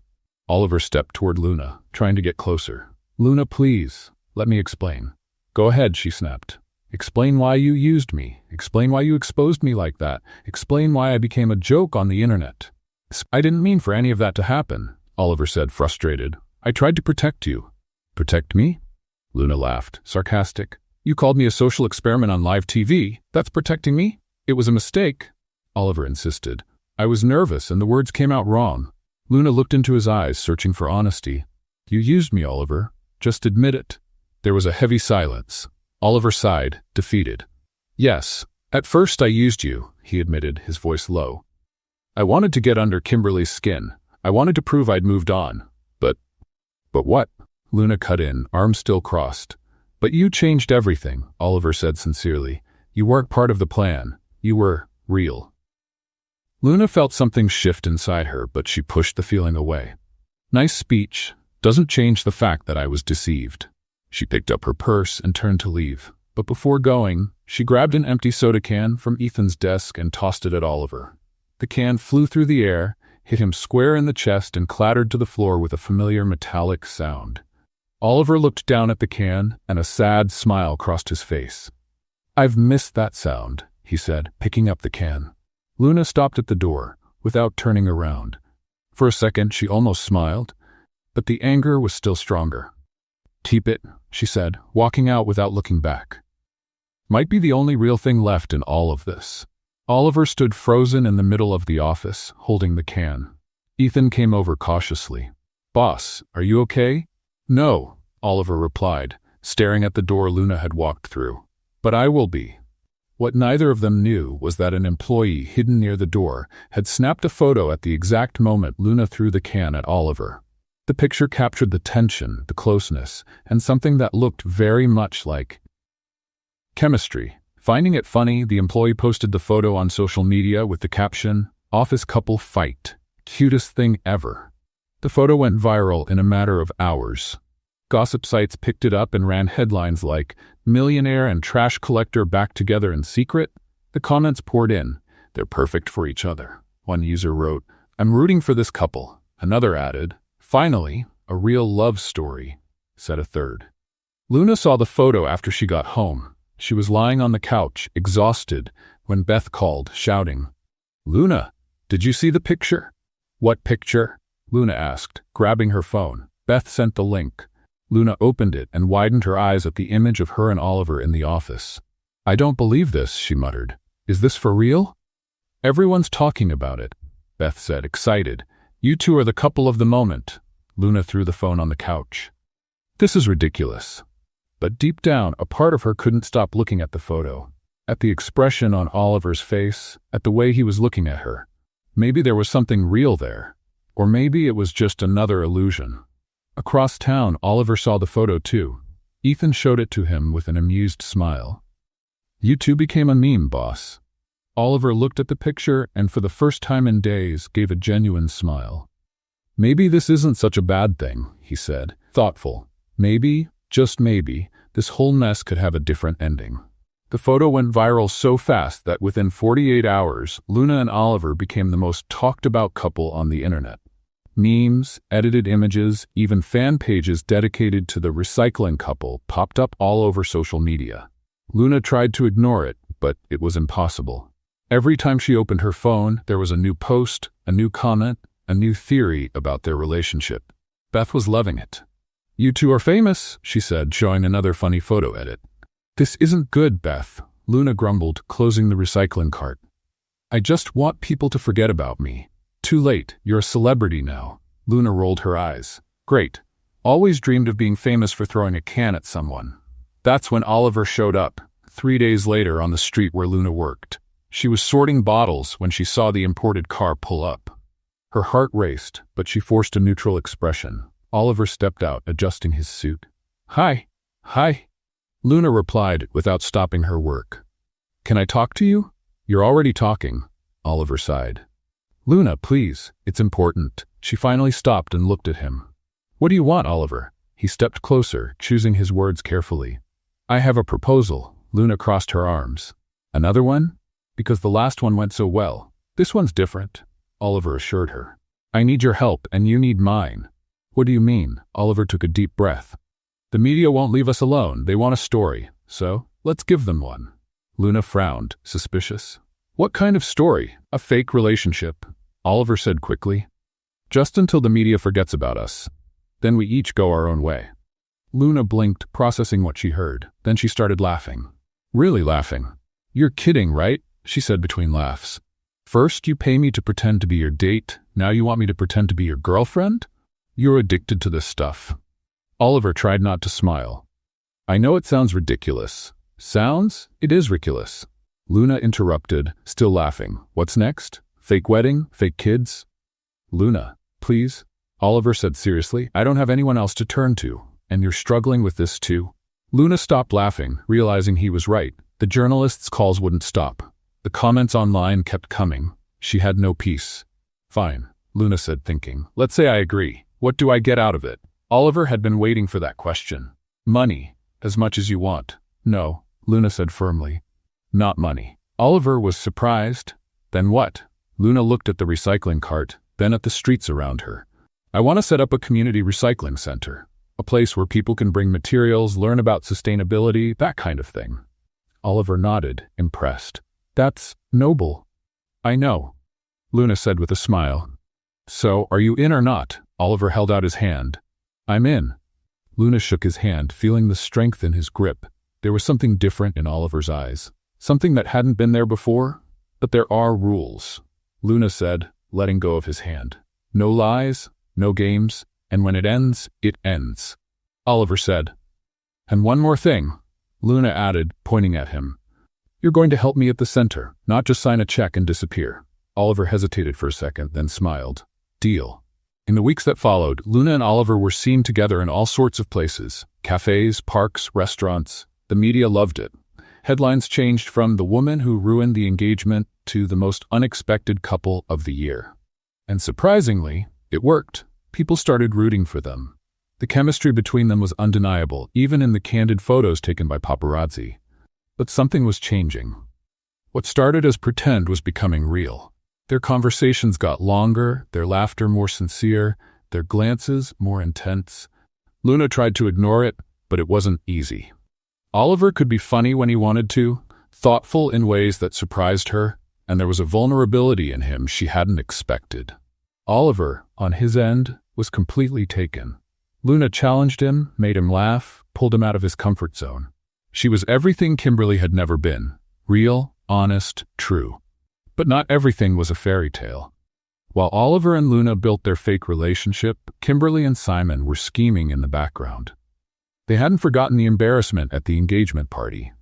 Oliver stepped toward Luna, trying to get closer. Luna, please, let me explain. Go ahead, she snapped. Explain why you used me. Explain why you exposed me like that. Explain why I became a joke on the internet. I didn't mean for any of that to happen, Oliver said, frustrated. I tried to protect you. Protect me? Luna laughed, sarcastic. You called me a social experiment on live TV. That's protecting me? It was a mistake, Oliver insisted. I was nervous and the words came out wrong. Luna looked into his eyes, searching for honesty. You used me, Oliver. Just admit it. There was a heavy silence. Oliver sighed, defeated. Yes, at first I used you, he admitted, his voice low. I wanted to get under Kimberly's skin. I wanted to prove I'd moved on. But what? Luna cut in, arms still crossed. But you changed everything, Oliver said sincerely. You weren't part of the plan. You were real. Luna felt something shift inside her, but she pushed the feeling away. Nice speech. Doesn't change the fact that I was deceived. She picked up her purse and turned to leave. But before going, she grabbed an empty soda can from Ethan's desk and tossed it at Oliver. The can flew through the air, hit him square in the chest and clattered to the floor with a familiar metallic sound. Oliver looked down at the can, and a sad smile crossed his face. I've missed that sound, he said, picking up the can. Luna stopped at the door, without turning around. For a second she almost smiled, but the anger was still stronger. Keep it, she said, walking out without looking back. Might be the only real thing left in all of this. Oliver stood frozen in the middle of the office, holding the can. Ethan came over cautiously. Boss, are you okay? No, Oliver replied, staring at the door Luna had walked through. But I will be. What neither of them knew was that an employee hidden near the door had snapped a photo at the exact moment Luna threw the can at Oliver. The picture captured the tension, the closeness, and something that looked very much like chemistry. Finding it funny, the employee posted the photo on social media with the caption, "Office couple fight. Cutest thing ever." The photo went viral in a matter of hours. Gossip sites picked it up and ran headlines like, "Millionaire and trash collector back together in secret?" The comments poured in. "They're perfect for each other." One user wrote, "I'm rooting for this couple." Another added, "Finally, a real love story," said a third. Luna saw the photo after she got home. She was lying on the couch, exhausted, when Beth called, shouting, "Luna, did you see the picture?" "What picture?" Luna asked, grabbing her phone. Beth sent the link. Luna opened it and widened her eyes at the image of her and Oliver in the office. "I don't believe this," she muttered. "Is this for real?" "Everyone's talking about it," Beth said, excited. "You two are the couple of the moment." Luna threw the phone on the couch. "This is ridiculous." But deep down, a part of her couldn't stop looking at the photo, at the expression on Oliver's face, at the way he was looking at her. Maybe there was something real there, or maybe it was just another illusion. Across town, Oliver saw the photo too. Ethan showed it to him with an amused smile. "You two became a meme, boss." Oliver looked at the picture and for the first time in days gave a genuine smile. "Maybe this isn't such a bad thing," he said, thoughtful. "Maybe, just maybe, this whole mess could have a different ending." The photo went viral so fast that within 48 hours, Luna and Oliver became the most talked about couple on the internet. Memes, edited images, even fan pages dedicated to the recycling couple popped up all over social media. Luna tried to ignore it, but it was impossible. Every time she opened her phone, there was a new post, a new comment, a new theory about their relationship. Beth was loving it. "You two are famous," she said, showing another funny photo edit. "This isn't good, Beth," Luna grumbled, closing the recycling cart. "I just want people to forget about me." "Too late, you're a celebrity now." Luna rolled her eyes. "Great. Always dreamed of being famous for throwing a can at someone." That's when Oliver showed up, 3 days later on the street where Luna worked. She was sorting bottles when she saw the imported car pull up. Her heart raced, but she forced a neutral expression. Oliver stepped out, adjusting his suit. "Hi. Hi." Luna replied without stopping her work. "Can I talk to you?" "You're already talking," Oliver sighed. "Luna, please, it's important." She finally stopped and looked at him. "What do you want, Oliver?" He stepped closer, choosing his words carefully. "I have a proposal." Luna crossed her arms. "Another one?" "Because the last one went so well. This one's different," Oliver assured her. "I need your help and you need mine." "What do you mean?" Oliver took a deep breath. "The media won't leave us alone. They want a story. So, let's give them one." Luna frowned, suspicious. "What kind of story? A fake relationship?" Oliver said quickly. "Just until the media forgets about us. Then we each go our own way." Luna blinked, processing what she heard. Then she started laughing. Really laughing. "You're kidding, right?" she said between laughs. "First, you pay me to pretend to be your date. Now you want me to pretend to be your girlfriend? You're addicted to this stuff." Oliver tried not to smile. "I know it sounds ridiculous." "Sounds? It is ridiculous." Luna interrupted, still laughing. "What's next? Fake wedding? Fake kids?" "Luna, please," Oliver said seriously. "I don't have anyone else to turn to, and you're struggling with this too." Luna stopped laughing, realizing he was right. The journalists' calls wouldn't stop. The comments online kept coming. She had no peace. "Fine," Luna said, thinking. "Let's say I agree. What do I get out of it?" Oliver had been waiting for that question. "Money. As much as you want." "No," Luna said firmly. "Not money." Oliver was surprised. "Then what?" Luna looked at the recycling cart, then at the streets around her. "I want to set up a community recycling center. A place where people can bring materials, learn about sustainability, that kind of thing." Oliver nodded, impressed. "That's noble." "I know," Luna said with a smile. "So, are you in or not?" Oliver held out his hand. "I'm in." Luna shook his hand, feeling the strength in his grip. There was something different in Oliver's eyes. Something that hadn't been there before. "But there are rules," Luna said, letting go of his hand. "No lies, no games, and when it ends, it ends." Oliver said. "And one more thing," Luna added, pointing at him. "You're going to help me at the center, not just sign a check and disappear." Oliver hesitated for a second, then smiled. "Deal." In the weeks that followed, Luna and Oliver were seen together in all sorts of places. Cafes, parks, restaurants. The media loved it. Headlines changed from "the woman who ruined the engagement" to "the most unexpected couple of the year." And surprisingly, it worked. People started rooting for them. The chemistry between them was undeniable, even in the candid photos taken by paparazzi. But something was changing. What started as pretend was becoming real. Their conversations got longer, their laughter more sincere, their glances more intense. Luna tried to ignore it, but it wasn't easy. Oliver could be funny when he wanted to, thoughtful in ways that surprised her, and there was a vulnerability in him she hadn't expected. Oliver, on his end, was completely taken. Luna challenged him, made him laugh, pulled him out of his comfort zone. She was everything Kimberly had never been. Real, honest, true. But not everything was a fairy tale. While Oliver and Luna built their fake relationship, Kimberly and Simon were scheming in the background. They hadn't forgotten the embarrassment at the engagement party.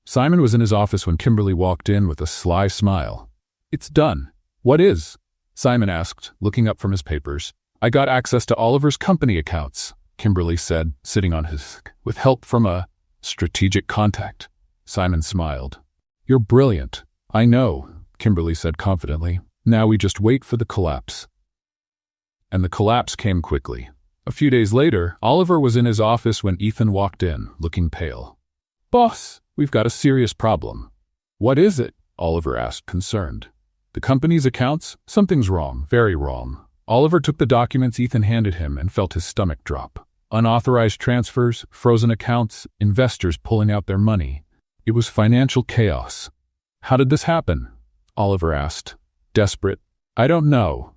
Simon was in his office when Kimberly walked in with a sly smile. "It's done." "What is?" Simon asked, looking up from his papers. "I got access to Oliver's company accounts," Kimberly said, sitting on his, "with help from a strategic contact." Simon smiled. "You're brilliant." "I know," Kimberly said confidently. "Now we just wait for the collapse." And the collapse came quickly. A few days later, Oliver was in his office when Ethan walked in, looking pale. "Boss, we've got a serious problem." "What is it?" Oliver asked, concerned. "The company's accounts? Something's wrong, very wrong." Oliver took the documents Ethan handed him and felt his stomach drop. Unauthorized transfers, frozen accounts, investors pulling out their money. It was financial chaos. "How did this happen?" Oliver asked, desperate. "I don't know,"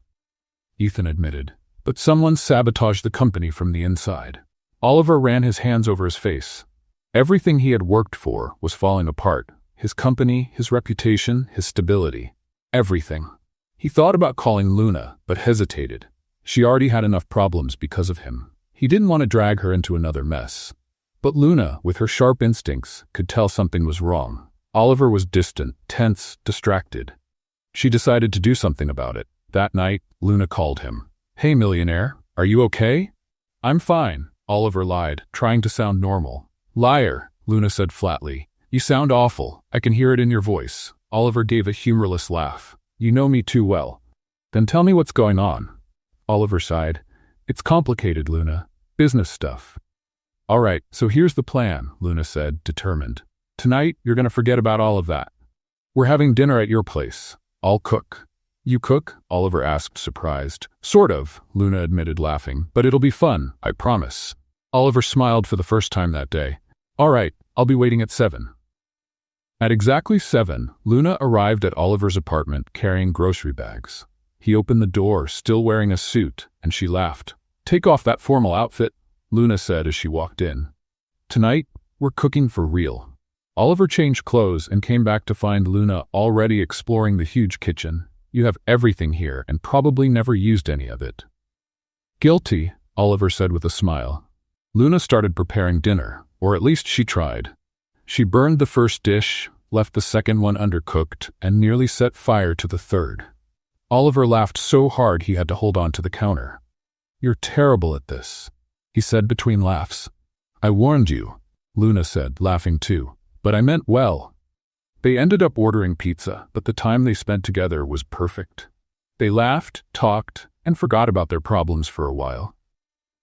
Ethan admitted. "But someone sabotaged the company from the inside." Oliver ran his hands over his face. Everything he had worked for was falling apart. His company, his reputation, his stability. Everything. He thought about calling Luna, but hesitated. She already had enough problems because of him. He didn't want to drag her into another mess. But Luna, with her sharp instincts, could tell something was wrong. Oliver was distant, tense, distracted. She decided to do something about it. That night, Luna called him. "Hey, millionaire, are you okay?" "I'm fine," Oliver lied, trying to sound normal. "Liar," Luna said flatly. "You sound awful. I can hear it in your voice." Oliver gave a humorless laugh. "You know me too well." "Then tell me what's going on." Oliver sighed. "It's complicated, Luna. Business stuff." "All right, so here's the plan," Luna said, determined. "Tonight, you're going to forget about all of that. We're having dinner at your place. I'll cook." "You cook?" Oliver asked, surprised. "Sort of," Luna admitted, laughing. "But it'll be fun, I promise." Oliver smiled for the first time that day. "All right, I'll be waiting at 7. At exactly 7, Luna arrived at Oliver's apartment carrying grocery bags. He opened the door, still wearing a suit, and she laughed. "Take off that formal outfit," Luna said as she walked in. "Tonight, we're cooking for real." Oliver changed clothes and came back to find Luna already exploring the huge kitchen. "You have everything here and probably never used any of it." "Guilty," Oliver said with a smile. Luna started preparing dinner, or at least she tried. She burned the first dish, left the second one undercooked, and nearly set fire to the third. Oliver laughed so hard he had to hold on to the counter. "You're terrible at this," he said between laughs. "I warned you," Luna said, laughing too. "But I meant well." They ended up ordering pizza, but the time they spent together was perfect. They laughed, talked, and forgot about their problems for a while.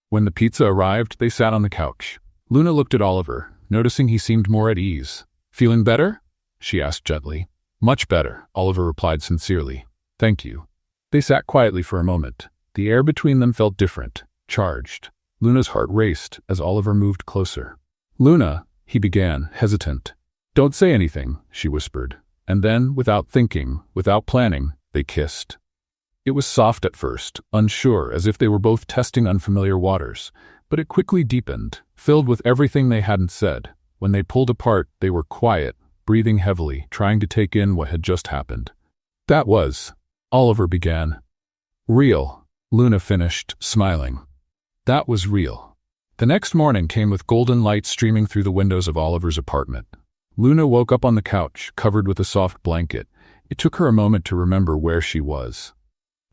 When the pizza arrived, they sat on the couch. Luna looked at Oliver, noticing he seemed more at ease. "Feeling better?" she asked gently. "Much better," Oliver replied sincerely. "Thank you." They sat quietly for a moment. The air between them felt different, charged. Luna's heart raced as Oliver moved closer. "Luna," he began, hesitant. "Don't say anything," she whispered. And then, without thinking, without planning, they kissed. It was soft at first, unsure, as if they were both testing unfamiliar waters, but it quickly deepened, filled with everything they hadn't said. When they pulled apart, they were quiet, breathing heavily, trying to take in what had just happened. "That was," Oliver began. "Real," Luna finished, smiling. "That was real." The next morning came with golden light streaming through the windows of Oliver's apartment. Luna woke up on the couch, covered with a soft blanket. It took her a moment to remember where she was.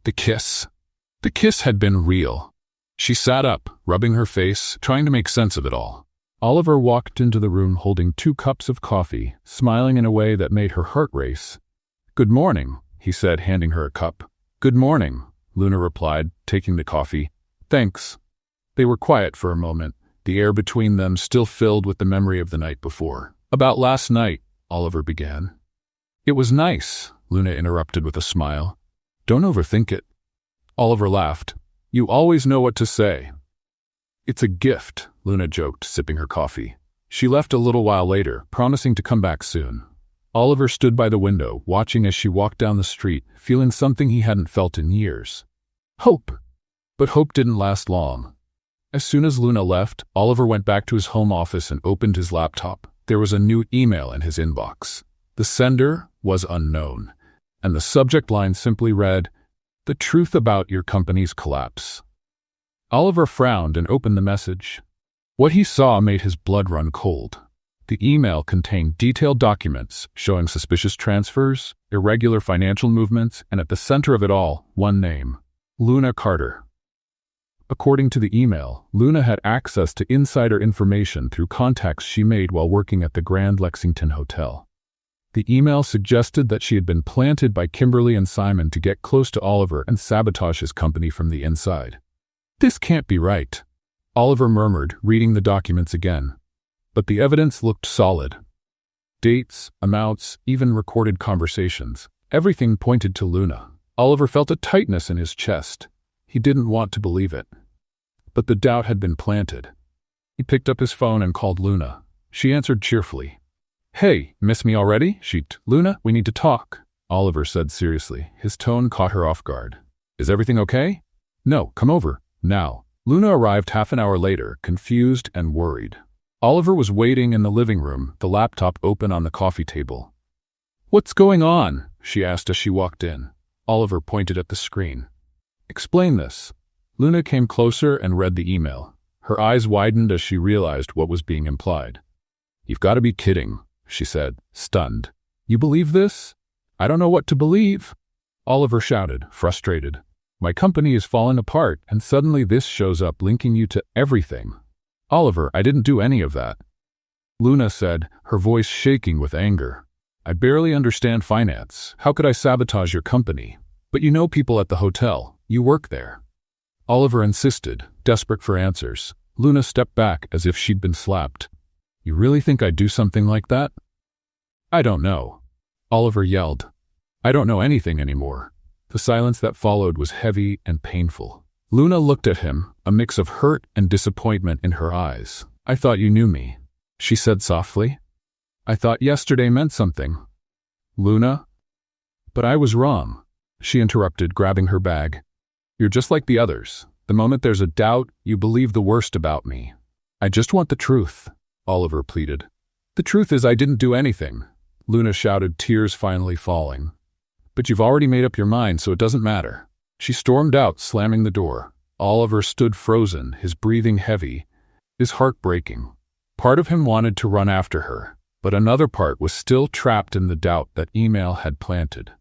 The kiss. The kiss had been real. She sat up, rubbing her face, trying to make sense of it all. Oliver walked into the room holding 2 cups of coffee, smiling in a way that made her heart race. "Good morning," he said, handing her a cup. "Good morning," Luna replied, taking the coffee. "Thanks." They were quiet for a moment, the air between them still filled with the memory of the night before. "About last night," Oliver began. "It was nice," Luna interrupted with a smile. "Don't overthink it." Oliver laughed. "You always know what to say." "It's a gift," Luna joked, sipping her coffee. She left a little while later, promising to come back soon. Oliver stood by the window, watching as she walked down the street, feeling something he hadn't felt in years. Hope. But hope didn't last long. As soon as Luna left, Oliver went back to his home office and opened his laptop. There was a new email in his inbox. The sender was unknown, and the subject line simply read, "The truth about your company's collapse." Oliver frowned and opened the message. What he saw made his blood run cold. The email contained detailed documents showing suspicious transfers, irregular financial movements, and at the center of it all, one name: Luna Carter. According to the email, Luna had access to insider information through contacts she made while working at the Grand Lexington Hotel. The email suggested that she had been planted by Kimberly and Simon to get close to Oliver and sabotage his company from the inside. "This can't be right," Oliver murmured, reading the documents again. But the evidence looked solid. Dates, amounts, even recorded conversations. Everything pointed to Luna. Oliver felt a tightness in his chest. He didn't want to believe it. But the doubt had been planted. He picked up his phone and called Luna. She answered cheerfully. "Hey, miss me already?" "Luna, we need to talk," Oliver said seriously. His tone caught her off guard. "Is everything okay?" "No, come over, now." Luna arrived half an hour later, confused and worried. Oliver was waiting in the living room, the laptop open on the coffee table. "What's going on?" she asked as she walked in. Oliver pointed at the screen. "Explain this." Luna came closer and read the email. Her eyes widened as she realized what was being implied. "You've got to be kidding," she said, stunned. "You believe this?" "I don't know what to believe," Oliver shouted, frustrated. "My company is falling apart, and suddenly this shows up linking you to everything." "Oliver, I didn't do any of that," Luna said, her voice shaking with anger. "I barely understand finance. How could I sabotage your company? But you know people at the hotel. You work there." Oliver insisted, desperate for answers. Luna stepped back as if she'd been slapped. "You really think I'd do something like that?" "I don't know," Oliver yelled. "I don't know anything anymore." The silence that followed was heavy and painful. Luna looked at him, a mix of hurt and disappointment in her eyes. "I thought you knew me," she said softly. "I thought yesterday meant something." "Luna?" "But I was wrong," she interrupted, grabbing her bag. "You're just like the others. The moment there's a doubt, you believe the worst about me. I just want the truth, Oliver pleaded. The truth is I didn't do anything, Luna shouted, tears finally falling. But you've already made up your mind, so it doesn't matter. She stormed out, slamming the door. Oliver stood frozen, his breathing heavy, his heart breaking. Part of him wanted to run after her, but another part was still trapped in the doubt that email had planted.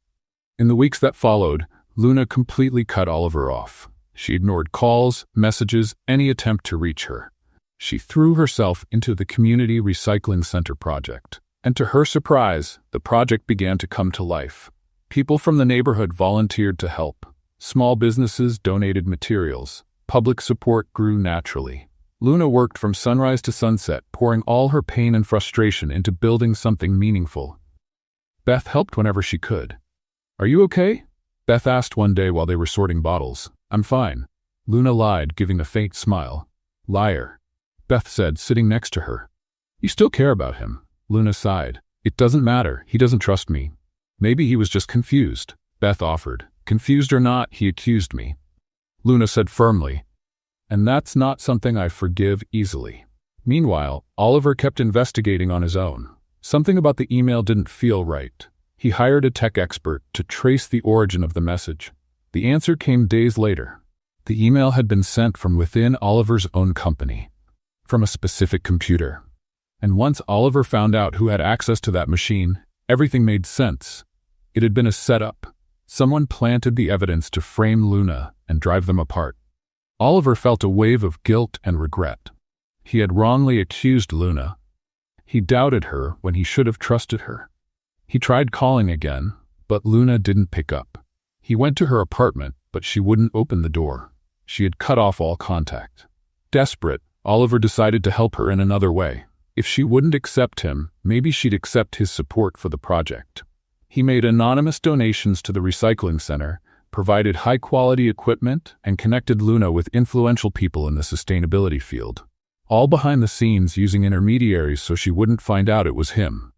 In the weeks that followed, Luna completely cut Oliver off. She ignored calls, messages, any attempt to reach her. She threw herself into the community recycling center project. And to her surprise, the project began to come to life. People from the neighborhood volunteered to help. Small businesses donated materials. Public support grew naturally. Luna worked from sunrise to sunset, pouring all her pain and frustration into building something meaningful. Beth helped whenever she could. Are you okay? Beth asked one day while they were sorting bottles. I'm fine. Luna lied, giving a faint smile. Liar, Beth said, sitting next to her. You still care about him. Luna sighed. It doesn't matter. He doesn't trust me. Maybe he was just confused, Beth offered. Confused or not, he accused me. Luna said firmly. And that's not something I forgive easily. Meanwhile, Oliver kept investigating on his own. Something about the email didn't feel right. He hired a tech expert to trace the origin of the message. The answer came days later. The email had been sent from within Oliver's own company, from a specific computer. And once Oliver found out who had access to that machine, everything made sense. It had been a setup. Someone planted the evidence to frame Luna and drive them apart. Oliver felt a wave of guilt and regret. He had wrongly accused Luna. He doubted her when he should have trusted her. He tried calling again, but Luna didn't pick up. He went to her apartment, but she wouldn't open the door. She had cut off all contact. Desperate, Oliver decided to help her in another way. If she wouldn't accept him, maybe she'd accept his support for the project. He made anonymous donations to the recycling center, provided high-quality equipment, and connected Luna with influential people in the sustainability field. All behind the scenes using intermediaries so she wouldn't find out it was him.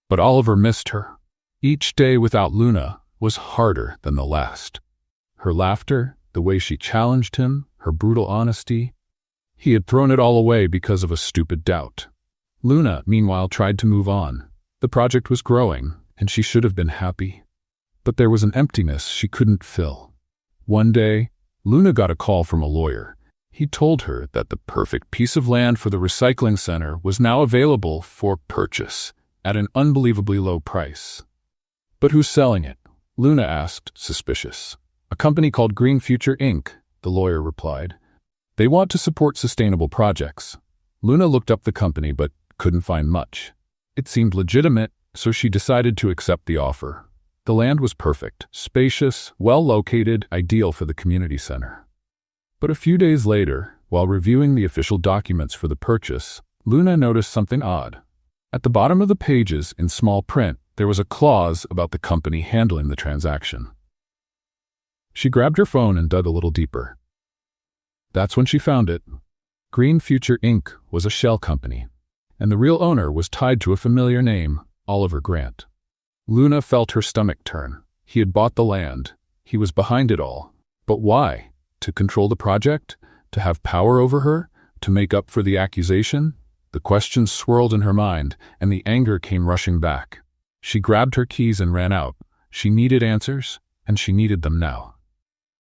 But Oliver missed her. Each day without Luna was harder than the last. Her laughter, the way she challenged him, her brutal honesty. He had thrown it all away because of a stupid doubt. Luna, meanwhile, tried to move on. The project was growing, and she should have been happy. But there was an emptiness she couldn't fill. One day, Luna got a call from a lawyer. He told her that the perfect piece of land for the recycling center was now available for purchase at an unbelievably low price. But who's selling it? Luna asked, suspicious. A company called Green Future Inc., the lawyer replied. They want to support sustainable projects. Luna looked up the company but couldn't find much. It seemed legitimate, so she decided to accept the offer. The land was perfect, spacious, well-located, ideal for the community center. But a few days later, while reviewing the official documents for the purchase, Luna noticed something odd. At the bottom of the pages, in small print, there was a clause about the company handling the transaction. She grabbed her phone and dug a little deeper. That's when she found it. Green Future Inc. was a shell company, and the real owner was tied to a familiar name, Oliver Grant. Luna felt her stomach turn. He had bought the land. He was behind it all. But why? To control the project? To have power over her? To make up for the accusation? The questions swirled in her mind, and the anger came rushing back. She grabbed her keys and ran out. She needed answers, and she needed them now.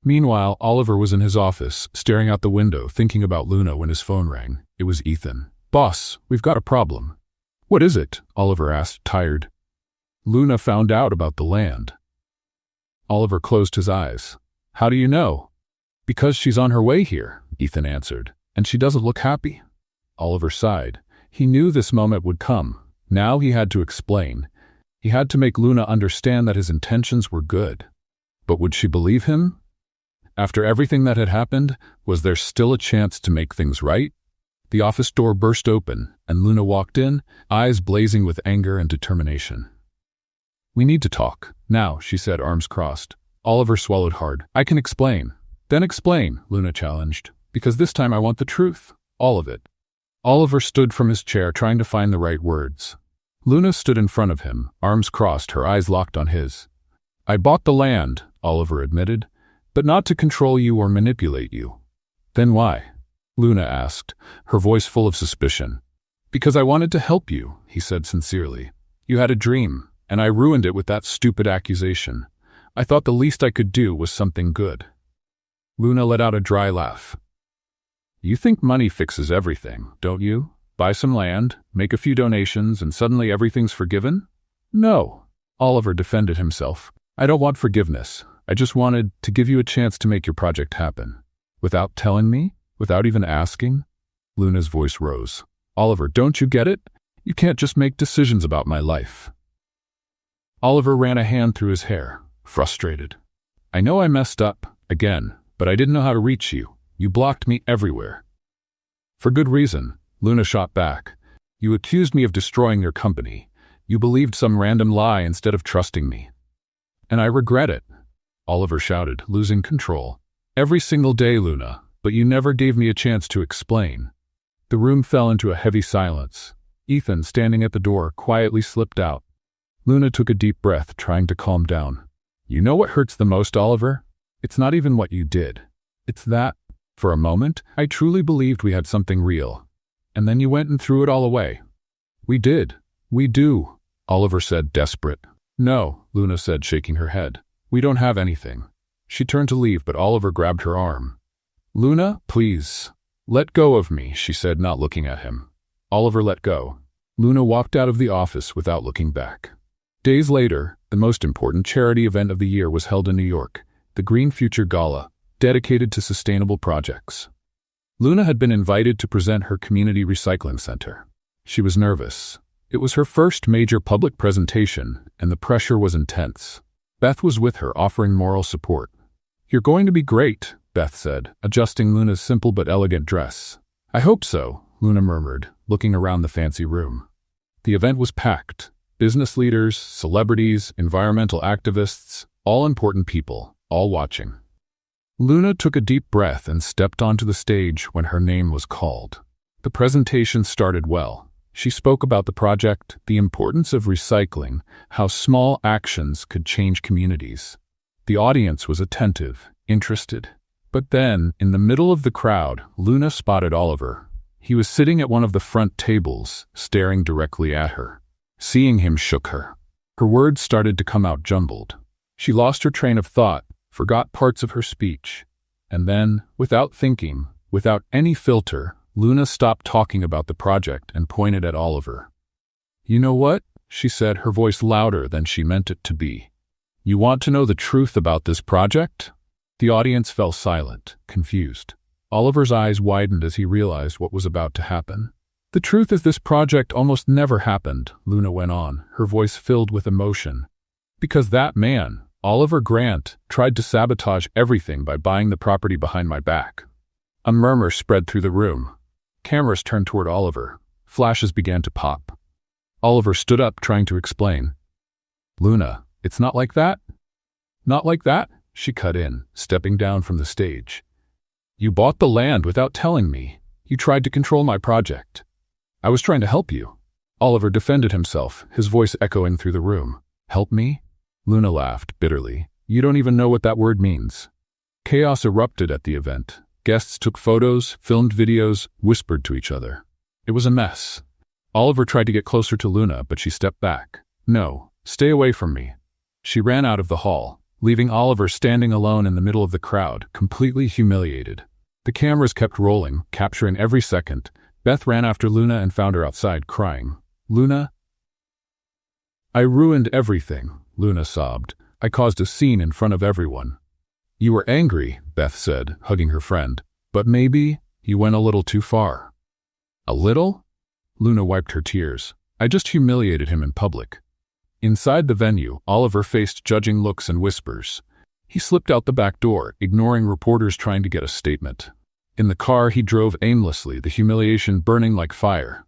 Meanwhile, Oliver was in his office, staring out the window, thinking about Luna when his phone rang. It was Ethan. Boss, we've got a problem. What is it? Oliver asked, tired. Luna found out about the land. Oliver closed his eyes. How do you know? Because she's on her way here, Ethan answered, and she doesn't look happy. Oliver sighed. He knew this moment would come. Now he had to explain. He had to make Luna understand that his intentions were good. But would she believe him? After everything that had happened, was there still a chance to make things right? The office door burst open, and Luna walked in, eyes blazing with anger and determination. We need to talk. Now, she said, arms crossed. Oliver swallowed hard. I can explain. Then explain, Luna challenged. Because this time I want the truth. All of it. Oliver stood from his chair, trying to find the right words. Luna stood in front of him, arms crossed, her eyes locked on his. I bought the land, Oliver admitted, but not to control you or manipulate you. Then why? Luna asked, her voice full of suspicion. Because I wanted to help you, he said sincerely. You had a dream, and I ruined it with that stupid accusation. I thought the least I could do was something good. Luna let out a dry laugh. You think money fixes everything, don't you? Buy some land, make a few donations, and suddenly everything's forgiven? No. Oliver defended himself. I don't want forgiveness. I just wanted to give you a chance to make your project happen. Without telling me? Without even asking? Luna's voice rose. Oliver, don't you get it? You can't just make decisions about my life. Oliver ran a hand through his hair, frustrated. I know I messed up, again, but I didn't know how to reach you. You blocked me everywhere. For good reason, Luna shot back. You accused me of destroying your company. You believed some random lie instead of trusting me. And I regret it, Oliver shouted, losing control. Every single day, Luna, but you never gave me a chance to explain. The room fell into a heavy silence. Ethan, standing at the door, quietly slipped out. Luna took a deep breath, trying to calm down. You know what hurts the most, Oliver? It's not even what you did. It's that, for a moment, I truly believed we had something real. And then you went and threw it all away. We did. We do, Oliver said, desperate. No, Luna said, shaking her head. We don't have anything. She turned to leave, but Oliver grabbed her arm. Luna, please. Let go of me, she said, not looking at him. Oliver let go. Luna walked out of the office without looking back. Days later, the most important charity event of the year was held in New York, the Green Future Gala, dedicated to sustainable projects. Luna had been invited to present her community recycling center. She was nervous. It was her first major public presentation, and the pressure was intense. Beth was with her, offering moral support. You're going to be great, Beth said, adjusting Luna's simple but elegant dress. I hope so, Luna murmured, looking around the fancy room. The event was packed. Business leaders, celebrities, environmental activists, all important people, all watching. Luna took a deep breath and stepped onto the stage when her name was called. The presentation started well. She spoke about the project, the importance of recycling, how small actions could change communities. The audience was attentive, interested. But then, in the middle of the crowd, Luna spotted Oliver. He was sitting at one of the front tables, staring directly at her. Seeing him shook her. Her words started to come out jumbled. She lost her train of thought, forgot parts of her speech. And then, without thinking, without any filter, Luna stopped talking about the project and pointed at Oliver. You know what? She said, her voice louder than she meant it to be. You want to know the truth about this project? The audience fell silent, confused. Oliver's eyes widened as he realized what was about to happen. The truth is this project almost never happened, Luna went on, her voice filled with emotion. Because that man, Oliver Grant, tried to sabotage everything by buying the property behind my back. A murmur spread through the room. Cameras turned toward Oliver. Flashes began to pop. Oliver stood up, trying to explain. Luna, it's not like that. Not like that, she cut in, stepping down from the stage. You bought the land without telling me. You tried to control my project. I was trying to help you. Oliver defended himself, his voice echoing through the room. Help me? Luna laughed bitterly. You don't even know what that word means. Chaos erupted at the event. Guests took photos, filmed videos, whispered to each other. It was a mess. Oliver tried to get closer to Luna, but she stepped back. No, stay away from me. She ran out of the hall, leaving Oliver standing alone in the middle of the crowd, completely humiliated. The cameras kept rolling, capturing every second. Beth ran after Luna and found her outside, crying. Luna? I ruined everything, Luna sobbed. I caused a scene in front of everyone. You were angry, Beth said, hugging her friend. But maybe you went a little too far. A little? Luna wiped her tears. I just humiliated him in public. Inside the venue, Oliver faced judging looks and whispers. He slipped out the back door, ignoring reporters trying to get a statement. In the car, he drove aimlessly, the humiliation burning like fire.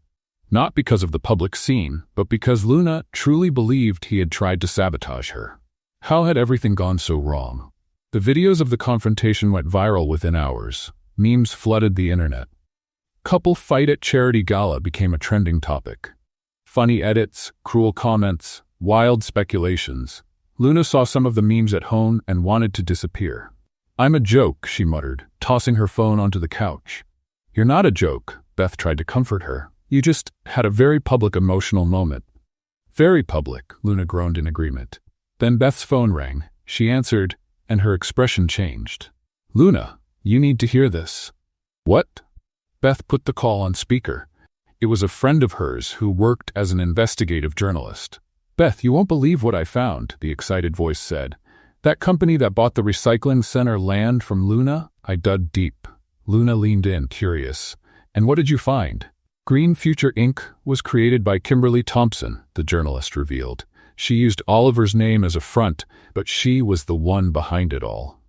Not because of the public scene, but because Luna truly believed he had tried to sabotage her. How had everything gone so wrong? The videos of the confrontation went viral within hours. Memes flooded the internet. Couple fight at charity gala became a trending topic. Funny edits, cruel comments, wild speculations. Luna saw some of the memes at home and wanted to disappear. "I'm a joke," she muttered, tossing her phone onto the couch. "You're not a joke," Beth tried to comfort her. "You just had a very public emotional moment." "Very public," Luna groaned in agreement. Then Beth's phone rang. She answered, and her expression changed. "Luna, you need to hear this." "What?" Beth put the call on speaker. It was a friend of hers who worked as an investigative journalist. "Beth, you won't believe what I found," the excited voice said. "That company that bought the recycling center land from Luna?" I dug deep. Luna leaned in, curious. "And what did you find?" "Green Future Inc. was created by Kimberly Thompson," the journalist revealed. "She used Oliver's name as a front, but she was the one behind it all."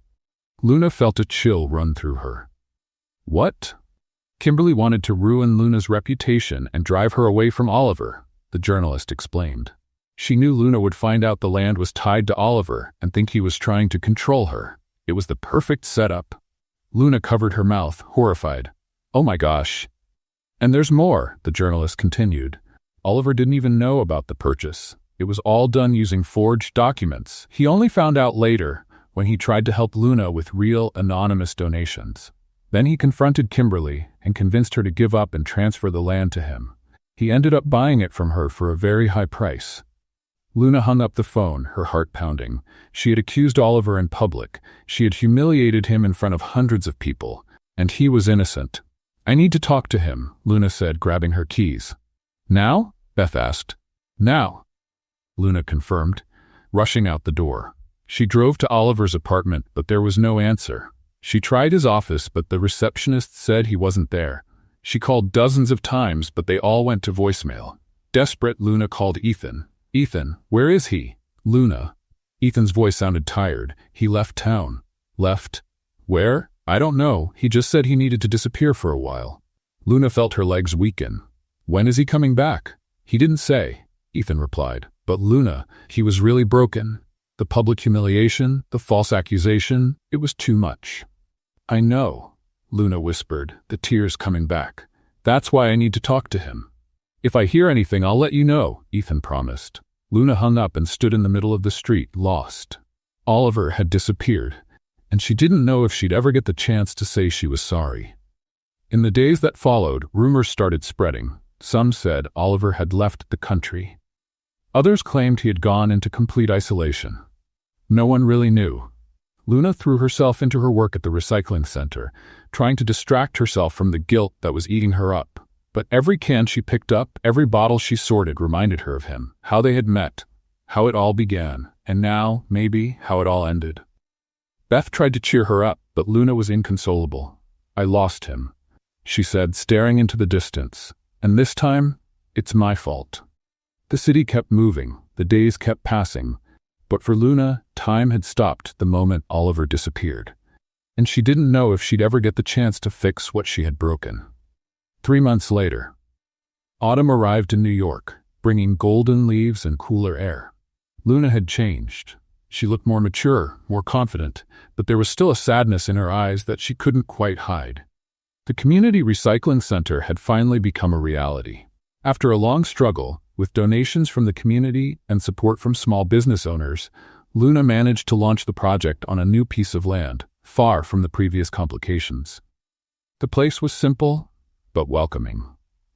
Luna felt a chill run through her. "What?" "Kimberly wanted to ruin Luna's reputation and drive her away from Oliver," the journalist explained. "She knew Luna would find out the land was tied to Oliver and think he was trying to control her. It was the perfect setup." Luna covered her mouth, horrified. "Oh my gosh." "And there's more," the journalist continued. "Oliver didn't even know about the purchase. It was all done using forged documents. He only found out later, when he tried to help Luna with real, anonymous donations. Then he confronted Kimberly and convinced her to give up and transfer the land to him. He ended up buying it from her for a very high price." Luna hung up the phone, her heart pounding. She had accused Oliver in public. She had humiliated him in front of hundreds of people, and he was innocent. "I need to talk to him," Luna said, grabbing her keys. "Now?" Beth asked. "Now," Luna confirmed, rushing out the door. She drove to Oliver's apartment, but there was no answer. She tried his office, but the receptionist said he wasn't there. She called dozens of times, but they all went to voicemail. Desperate, Luna called Ethan. "Ethan, where is he?" "Luna." Ethan's voice sounded tired. "He left town." "Left? Where?" "I don't know. He just said he needed to disappear for a while." Luna felt her legs weaken. "When is he coming back?" "He didn't say," Ethan replied. "But Luna, he was really broken. The public humiliation, the false accusation, it was too much." "I know," Luna whispered, the tears coming back. "That's why I need to talk to him." "If I hear anything, I'll let you know," Ethan promised. Luna hung up and stood in the middle of the street, lost. Oliver had disappeared, and she didn't know if she'd ever get the chance to say she was sorry. In the days that followed, rumors started spreading. Some said Oliver had left the country. Others claimed he had gone into complete isolation. No one really knew. Luna threw herself into her work at the recycling center, trying to distract herself from the guilt that was eating her up. But every can she picked up, every bottle she sorted reminded her of him, how they had met, how it all began, and now, maybe, how it all ended. Beth tried to cheer her up, but Luna was inconsolable. "I lost him," she said, staring into the distance. "And this time, it's my fault." The city kept moving, the days kept passing, but for Luna, time had stopped the moment Oliver disappeared. And she didn't know if she'd ever get the chance to fix what she had broken. 3 months later, autumn arrived in New York, bringing golden leaves and cooler air. Luna had changed. She looked more mature, more confident, but there was still a sadness in her eyes that she couldn't quite hide. The community recycling center had finally become a reality. After a long struggle, with donations from the community and support from small business owners, Luna managed to launch the project on a new piece of land, far from the previous complications. The place was simple, but welcoming.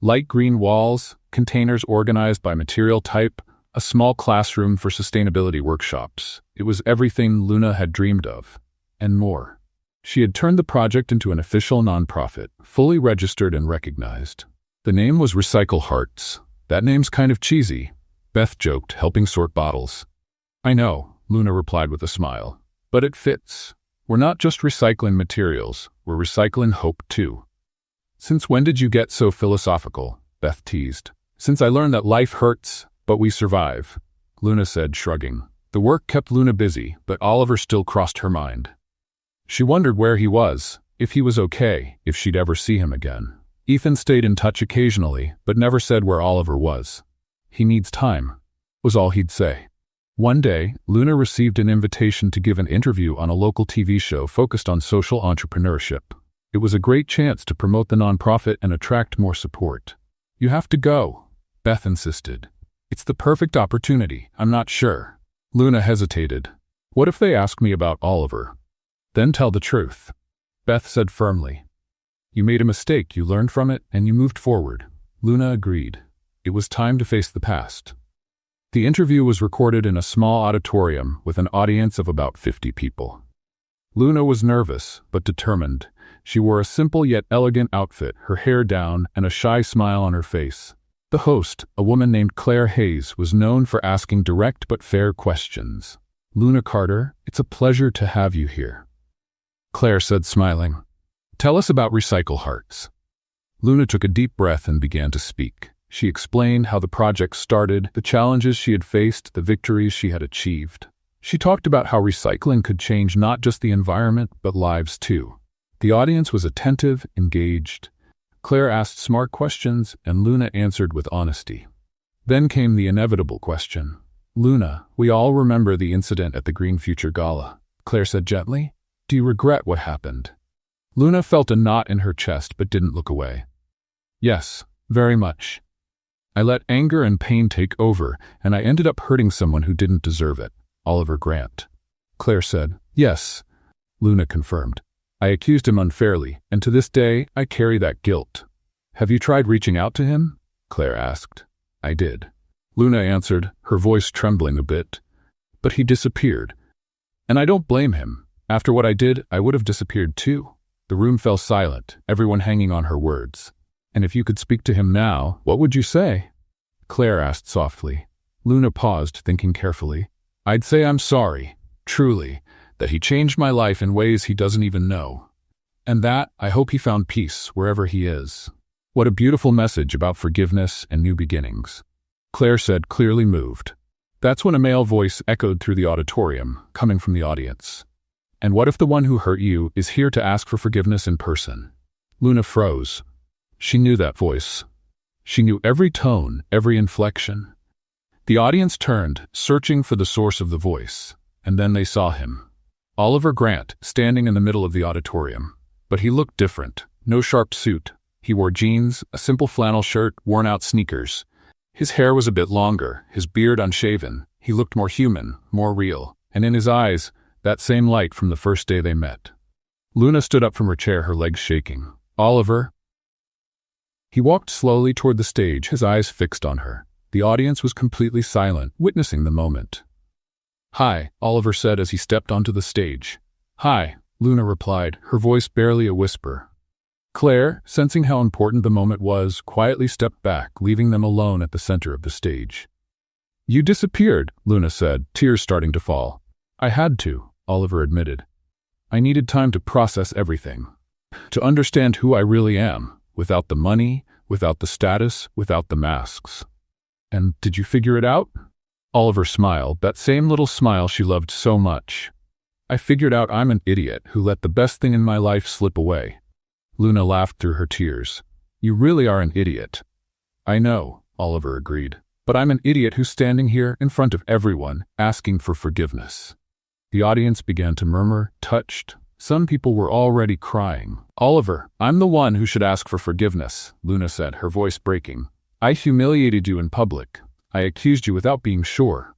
Light green walls, containers organized by material type, a small classroom for sustainability workshops. It was everything Luna had dreamed of, and more. She had turned the project into an official nonprofit, fully registered and recognized. The name was Recycle Hearts. "That name's kind of cheesy," Beth joked, helping sort bottles. "I know," Luna replied with a smile. "But it fits. We're not just recycling materials, we're recycling hope too." "Since when did you get so philosophical?" Beth teased. "Since I learned that life hurts, but we survive," Luna said, shrugging. The work kept Luna busy, but Oliver still crossed her mind. She wondered where he was, if he was okay, if she'd ever see him again. Ethan stayed in touch occasionally, but never said where Oliver was. "He needs time," was all he'd say. One day, Luna received an invitation to give an interview on a local TV show focused on social entrepreneurship. It was a great chance to promote the nonprofit and attract more support. "You have to go," Beth insisted. "It's the perfect opportunity. I'm not sure." Luna hesitated. "What if they ask me about Oliver?" Then tell the truth. Beth said firmly. You made a mistake, you learned from it, and you moved forward. Luna agreed. It was time to face the past. The interview was recorded in a small auditorium with an audience of about 50 people. Luna was nervous, but determined. She wore a simple yet elegant outfit, her hair down, and a shy smile on her face. The host, a woman named Claire Hayes, was known for asking direct but fair questions. Luna Carter, it's a pleasure to have you here. Claire said, smiling. Tell us about Recycle Hearts. Luna took a deep breath and began to speak. She explained how the project started, the challenges she had faced, the victories she had achieved. She talked about how recycling could change not just the environment, but lives too. The audience was attentive, engaged. Claire asked smart questions, and Luna answered with honesty. Then came the inevitable question. Luna, we all remember the incident at the Green Future Gala. Claire said gently, do you regret what happened? Luna felt a knot in her chest but didn't look away. Yes, very much. I let anger and pain take over, and I ended up hurting someone who didn't deserve it. Oliver Grant. Claire said, yes. Luna confirmed. I accused him unfairly, and to this day, I carry that guilt. Have you tried reaching out to him? Claire asked. I did. Luna answered, her voice trembling a bit. But he disappeared. And I don't blame him. After what I did, I would have disappeared too. The room fell silent, everyone hanging on her words. And if you could speak to him now, what would you say? Claire asked softly. Luna paused, thinking carefully. I'd say I'm sorry, truly, that he changed my life in ways he doesn't even know. And that, I hope he found peace wherever he is. What a beautiful message about forgiveness and new beginnings. Claire said, clearly moved. That's when a male voice echoed through the auditorium, coming from the audience. And what if the one who hurt you is here to ask for forgiveness in person? Luna froze. She knew that voice. She knew every tone, every inflection. The audience turned, searching for the source of the voice, and then they saw him. Oliver Grant, standing in the middle of the auditorium. But he looked different. No sharp suit. He wore jeans, a simple flannel shirt, worn-out sneakers. His hair was a bit longer, his beard unshaven. He looked more human, more real, and in his eyes, that same light from the first day they met. Luna stood up from her chair, her legs shaking. Oliver? He walked slowly toward the stage, his eyes fixed on her. The audience was completely silent, witnessing the moment. Hi, Oliver said as he stepped onto the stage. Hi, Luna replied, her voice barely a whisper. Claire, sensing how important the moment was, quietly stepped back, leaving them alone at the center of the stage. You disappeared, Luna said, tears starting to fall. I had to, Oliver admitted. I needed time to process everything. To understand who I really am, without the money, without the status, without the masks. And did you figure it out? Oliver smiled, that same little smile she loved so much. I figured out I'm an idiot who let the best thing in my life slip away. Luna laughed through her tears. You really are an idiot. I know, Oliver agreed. But I'm an idiot who's standing here in front of everyone, asking for forgiveness. The audience began to murmur, touched. Some people were already crying. Oliver, I'm the one who should ask for forgiveness, Luna said, her voice breaking. I humiliated you in public. I accused you without being sure.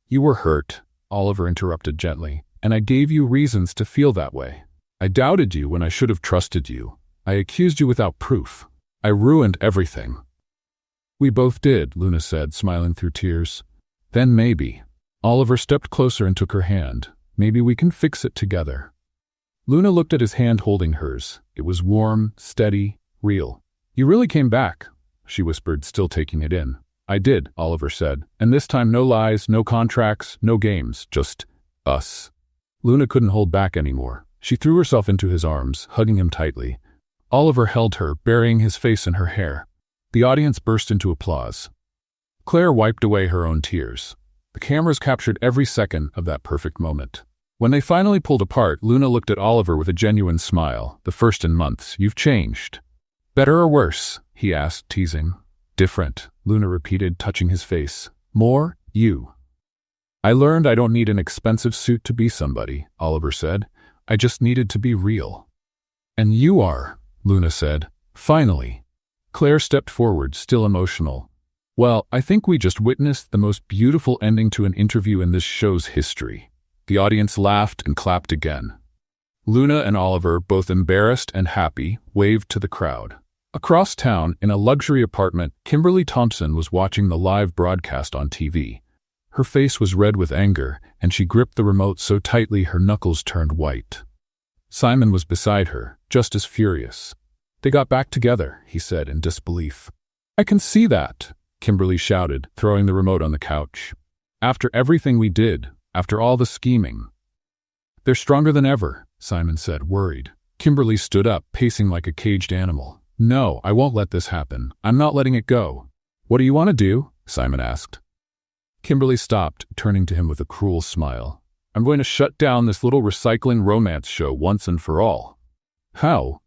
You were hurt, Oliver interrupted gently, and I gave you reasons to feel that way. I doubted you when I should have trusted you. I accused you without proof. I ruined everything. We both did, Luna said, smiling through tears. Then maybe. Oliver stepped closer and took her hand. Maybe we can fix it together. Luna looked at his hand holding hers. It was warm, steady, real. You really came back, she whispered, still taking it in. I did, Oliver said, and this time no lies, no contracts, no games, just us. Luna couldn't hold back anymore. She threw herself into his arms, hugging him tightly. Oliver held her, burying his face in her hair. The audience burst into applause. Claire wiped away her own tears. The cameras captured every second of that perfect moment. When they finally pulled apart, Luna looked at Oliver with a genuine smile. The first in months. You've changed. Better or worse? He asked, teasing. Different, Luna repeated, touching his face. More, you. I learned I don't need an expensive suit to be somebody, Oliver said. I just needed to be real. And you are, Luna said. Finally. Claire stepped forward, still emotional. Well, I think we just witnessed the most beautiful ending to an interview in this show's history. The audience laughed and clapped again. Luna and Oliver, both embarrassed and happy, waved to the crowd. Across town, in a luxury apartment, Kimberly Thompson was watching the live broadcast on TV. Her face was red with anger, and she gripped the remote so tightly her knuckles turned white. Simon was beside her, just as furious. "They got back together," he said in disbelief. "I can see that," Kimberly shouted, throwing the remote on the couch. "After everything we did, after all the scheming." "They're stronger than ever," Simon said, worried. Kimberly stood up, pacing like a caged animal. "No, I won't let this happen. I'm not letting it go." "What do you want to do?" Simon asked. Kimberly stopped, turning to him with a cruel smile. "I'm going to shut down this little recycling romance show once and for all." "How?"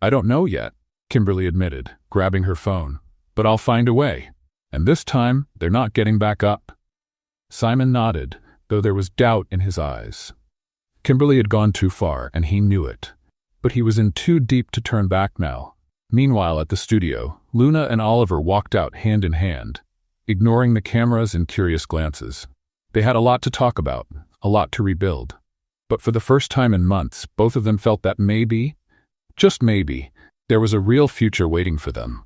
"I don't know yet," Kimberly admitted, grabbing her phone. "But I'll find a way. And this time, they're not getting back up." Simon nodded, though there was doubt in his eyes. Kimberly had gone too far, and he knew it. But he was in too deep to turn back now. Meanwhile, at the studio, Luna and Oliver walked out hand in hand, ignoring the cameras and curious glances. They had a lot to talk about, a lot to rebuild. But for the first time in months, both of them felt that maybe, just maybe, there was a real future waiting for them.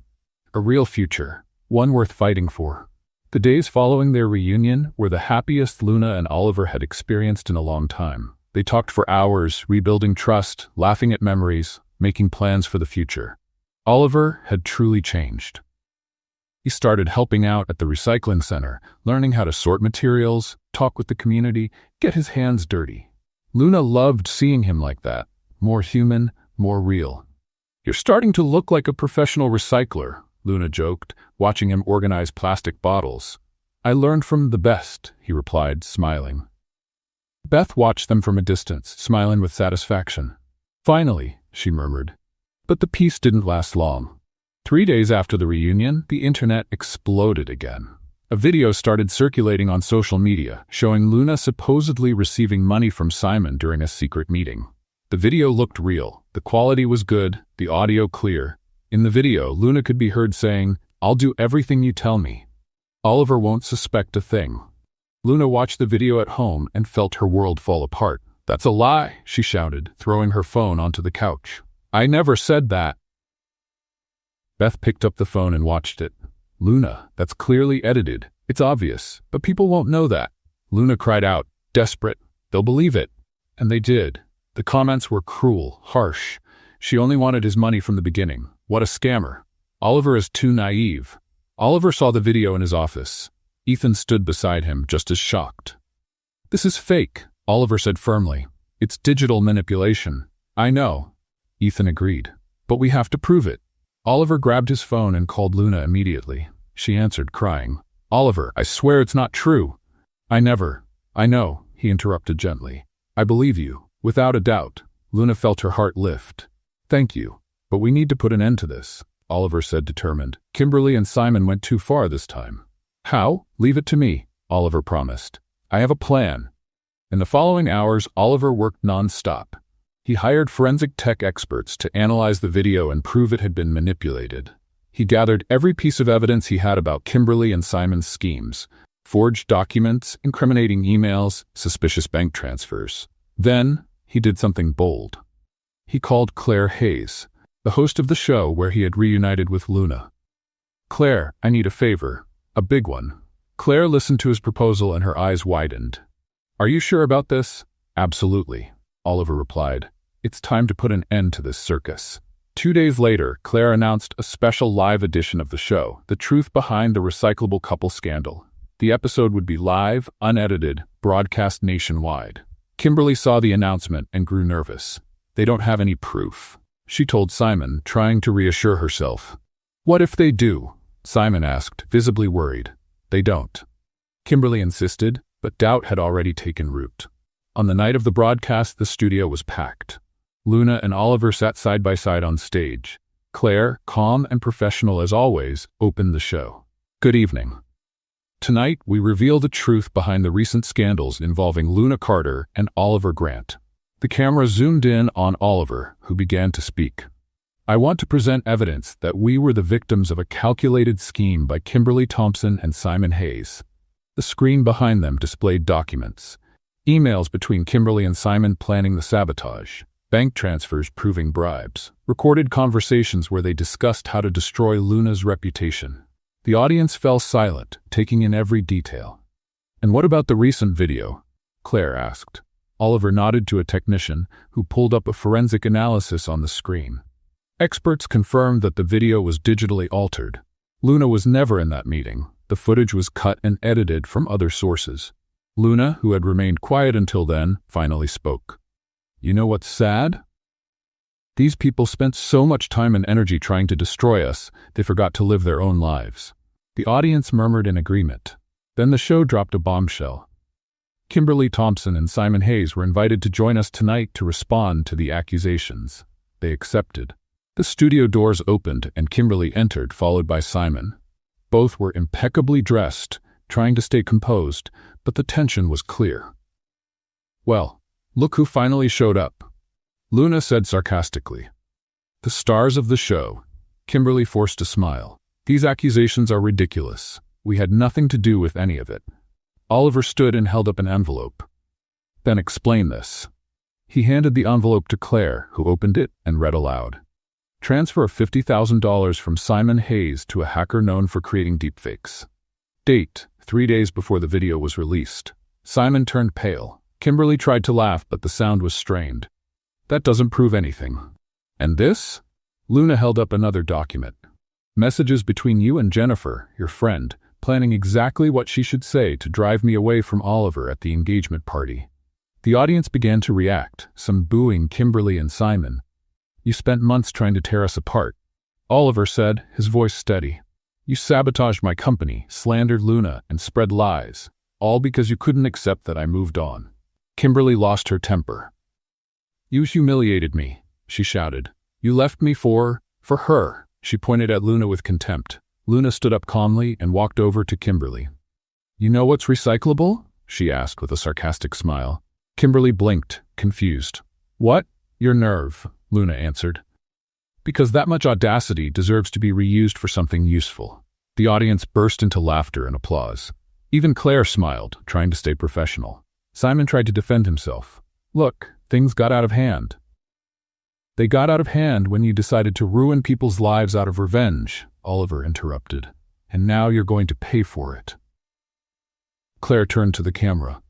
A real future, one worth fighting for. The days following their reunion were the happiest Luna and Oliver had experienced in a long time. They talked for hours, rebuilding trust, laughing at memories, making plans for the future. Oliver had truly changed. He started helping out at the recycling center, learning how to sort materials, talk with the community, get his hands dirty. Luna loved seeing him like that, more human, more real. "You're starting to look like a professional recycler," Luna joked, watching him organize plastic bottles. "I learned from the best," he replied, smiling. Beth watched them from a distance, smiling with satisfaction. "Finally," she murmured. But the peace didn't last long. 3 days after the reunion, the internet exploded again. A video started circulating on social media, showing Luna supposedly receiving money from Simon during a secret meeting. The video looked real. The quality was good, the audio clear. In the video, Luna could be heard saying, "I'll do everything you tell me. Oliver won't suspect a thing." Luna watched the video at home and felt her world fall apart. "That's a lie," she shouted, throwing her phone onto the couch. "I never said that." Beth picked up the phone and watched it. "Luna, that's clearly edited. It's obvious, but people won't know that." Luna cried out, desperate. "They'll believe it." And they did. The comments were cruel, harsh. She only wanted his money from the beginning. What a scammer. Oliver is too naive. Oliver saw the video in his office. Ethan stood beside him, just as shocked. "This is fake," Oliver said firmly. "It's digital manipulation." "I know," Ethan agreed. "But we have to prove it." Oliver grabbed his phone and called Luna immediately. She answered, crying. "Oliver, I swear it's not true." I know," he interrupted gently. "I believe you, without a doubt." Luna felt her heart lift. "Thank you. But we need to put an end to this," Oliver said, determined. "Kimberly and Simon went too far this time." "How? Leave it to me," Oliver promised. "I have a plan." In the following hours, Oliver worked non-stop. He hired forensic tech experts to analyze the video and prove it had been manipulated. He gathered every piece of evidence he had about Kimberly and Simon's schemes: forged documents, incriminating emails, suspicious bank transfers. Then, he did something bold. He called Claire Hayes, the host of the show where he had reunited with Luna. "Claire, I need a favor. A big one." Claire listened to his proposal and her eyes widened. "Are you sure about this?" "Absolutely," Oliver replied. "It's time to put an end to this circus." 2 days later, Claire announced a special live edition of the show, The Truth Behind the Recyclable Couple Scandal. The episode would be live, unedited, broadcast nationwide. Kimberly saw the announcement and grew nervous. "They don't have any proof," she told Simon, trying to reassure herself. "What if they do?" Simon asked, visibly worried. "They don't," Kimberly insisted, but doubt had already taken root. On the night of the broadcast, the studio was packed. Luna and Oliver sat side by side on stage. Claire, calm and professional as always, opened the show. "Good evening. Tonight, we reveal the truth behind the recent scandals involving Luna Carter and Oliver Grant." The camera zoomed in on Oliver, who began to speak. "I want to present evidence that we were the victims of a calculated scheme by Kimberly Thompson and Simon Hayes." The screen behind them displayed documents. Emails between Kimberly and Simon planning the sabotage. bank transfers proving bribes, recorded conversations where they discussed how to destroy Luna's reputation. The audience fell silent, taking in every detail. "And what about the recent video?" Claire asked. Oliver nodded to a technician who pulled up a forensic analysis on the screen. Experts confirmed that the video was digitally altered. Luna was never in that meeting. The footage was cut and edited from other sources. Luna, who had remained quiet until then, finally spoke. "You know what's sad? These people spent so much time and energy trying to destroy us, they forgot to live their own lives." The audience murmured in agreement. Then the show dropped a bombshell. Kimberly Thompson and Simon Hayes were invited to join us tonight to respond to the accusations. They accepted. The studio doors opened and Kimberly entered, followed by Simon. Both were impeccably dressed, trying to stay composed, but the tension was clear. "Well, look who finally showed up," Luna said sarcastically. "The stars of the show." Kimberly forced a smile. "These accusations are ridiculous. We had nothing to do with any of it." Oliver stood and held up an envelope. "Then explain this." He handed the envelope to Claire, who opened it and read aloud. "Transfer of $50,000 from Simon Hayes to a hacker known for creating deepfakes. Date, 3 days before the video was released." Simon turned pale. Kimberly tried to laugh, but the sound was strained. "That doesn't prove anything." "And this?" Luna held up another document. "Messages between you and Jennifer, your friend, planning exactly what she should say to drive me away from Oliver at the engagement party." The audience began to react, some booing Kimberly and Simon. "You spent months trying to tear us apart," Oliver said, his voice steady. "You sabotaged my company, slandered Luna, and spread lies, all because you couldn't accept that I moved on." Kimberly lost her temper. "You humiliated me," she shouted. "You left me for her." She pointed at Luna with contempt. Luna stood up calmly and walked over to Kimberly. "You know what's recyclable?" she asked with a sarcastic smile. Kimberly blinked, confused. "What?" "Your nerve," Luna answered. "Because that much audacity deserves to be reused for something useful." The audience burst into laughter and applause. Even Claire smiled, trying to stay professional. Simon tried to defend himself. "Look, things got out of hand." "They got out of hand when you decided to ruin people's lives out of revenge," Oliver interrupted. "And now you're going to pay for it." Claire turned to the camera.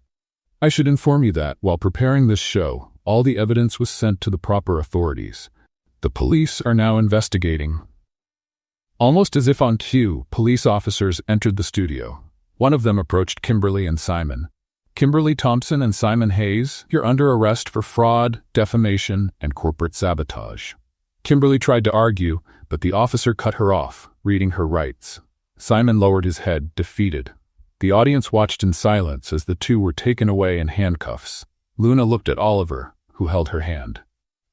"I should inform you that, while preparing this show, all the evidence was sent to the proper authorities. The police are now investigating." Almost as if on cue, police officers entered the studio. One of them approached Kimberly and Simon. "Kimberly Thompson and Simon Hayes, you're under arrest for fraud, defamation, and corporate sabotage." Kimberly tried to argue, but the officer cut her off, reading her rights. Simon lowered his head, defeated. The audience watched in silence as the two were taken away in handcuffs. Luna looked at Oliver, who held her hand.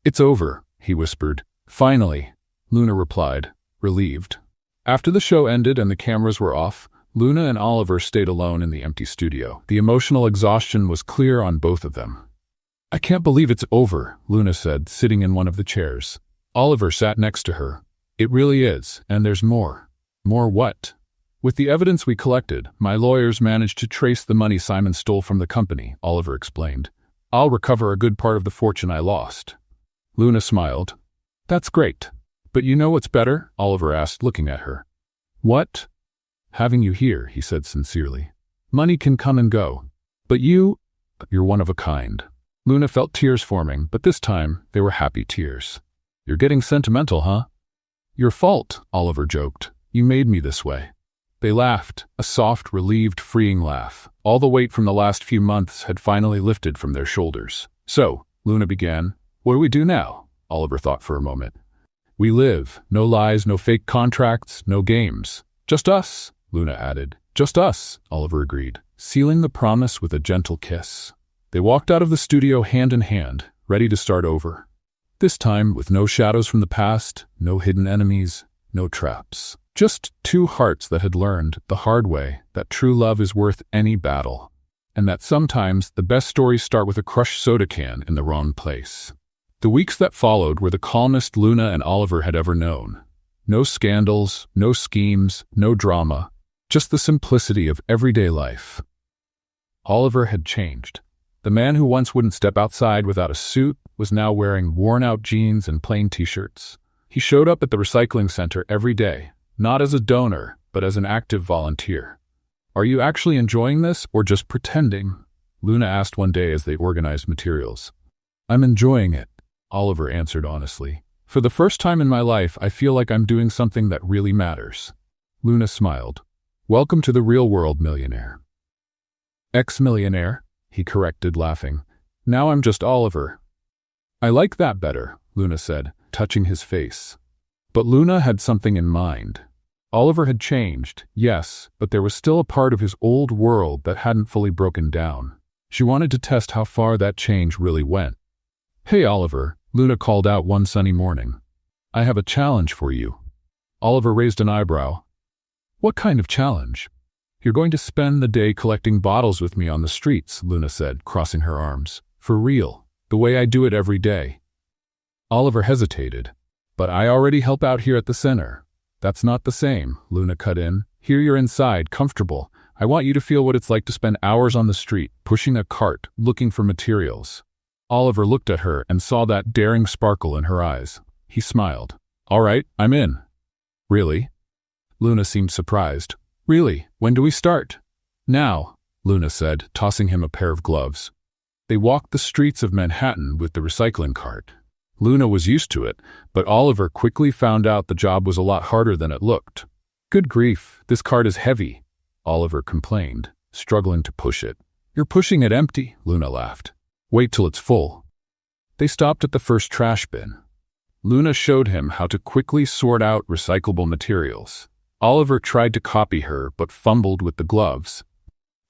"It's over," he whispered. "Finally," Luna replied, relieved. After the show ended and the cameras were off, Luna and Oliver stayed alone in the empty studio. The emotional exhaustion was clear on both of them. "I can't believe it's over," Luna said, sitting in one of the chairs. Oliver sat next to her. "It really is, and there's more." "More what?" "With the evidence we collected, my lawyers managed to trace the money Simon stole from the company," Oliver explained. "I'll recover a good part of the fortune I lost." Luna smiled. "That's great. But you know what's better?" Oliver asked, looking at her. "What?" "Having you here," he said sincerely. "Money can come and go. But you're one of a kind." Luna felt tears forming, but this time they were happy tears. "You're getting sentimental, huh?" "Your fault," Oliver joked. "You made me this way." They laughed, a soft, relieved, freeing laugh. All the weight from the last few months had finally lifted from their shoulders. "So," Luna began, "what do we do now?" Oliver thought for a moment. "We live. No lies, no fake contracts, no games. Just us," Luna added. "Just us," Oliver agreed, sealing the promise with a gentle kiss. They walked out of the studio hand in hand, ready to start over. This time with no shadows from the past, no hidden enemies, no traps. Just two hearts that had learned, the hard way, that true love is worth any battle. And that sometimes the best stories start with a crushed soda can in the wrong place. The weeks that followed were the calmest Luna and Oliver had ever known. No scandals, no schemes, no drama, just the simplicity of everyday life. Oliver had changed. The man who once wouldn't step outside without a suit was now wearing worn-out jeans and plain t-shirts. He showed up at the recycling center every day, not as a donor, but as an active volunteer. "Are you actually enjoying this, or just pretending?" Luna asked one day as they organized materials. "I'm enjoying it," Oliver answered honestly. "For the first time in my life, I feel like I'm doing something that really matters." Luna smiled. "Welcome to the real world, millionaire." "Ex-millionaire," he corrected, laughing. "Now I'm just Oliver." "I like that better," Luna said, touching his face. But Luna had something in mind. Oliver had changed, yes, but there was still a part of his old world that hadn't fully broken down. She wanted to test how far that change really went. "Hey, Oliver," Luna called out one sunny morning. "I have a challenge for you." Oliver raised an eyebrow. "What kind of challenge?" "You're going to spend the day collecting bottles with me on the streets," Luna said, crossing her arms. "For real, the way I do it every day." Oliver hesitated. "But I already help out here at the center." "That's not the same," Luna cut in. "Here you're inside, comfortable. I want you to feel what it's like to spend hours on the street, pushing a cart, looking for materials." Oliver looked at her and saw that daring sparkle in her eyes. He smiled. "All right, I'm in." "Really?" Luna seemed surprised. "Really? When do we start?" "Now," Luna said, tossing him a pair of gloves. They walked the streets of Manhattan with the recycling cart. Luna was used to it, but Oliver quickly found out the job was a lot harder than it looked. "Good grief, this cart is heavy," Oliver complained, struggling to push it. "You're pushing it empty," Luna laughed. "Wait till it's full." They stopped at the first trash bin. Luna showed him how to quickly sort out recyclable materials. Oliver tried to copy her, but fumbled with the gloves,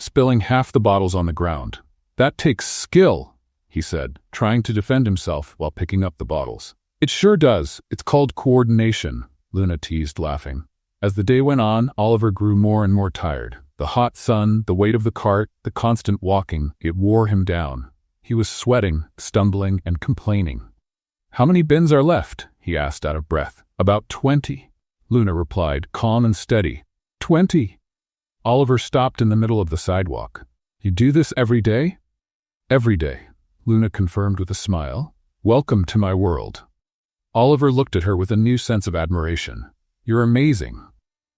spilling half the bottles on the ground. "That takes skill," he said, trying to defend himself while picking up the bottles. "It sure does. It's called coordination," Luna teased, laughing. As the day went on, Oliver grew more and more tired. The hot sun, the weight of the cart, the constant walking, it wore him down. He was sweating, stumbling, and complaining. "How many bins are left?" he asked out of breath. "About 20. Luna replied, calm and steady. 20. Oliver stopped in the middle of the sidewalk. "You do this every day?" "Every day," Luna confirmed with a smile. "Welcome to my world." Oliver looked at her with a new sense of admiration. "You're amazing."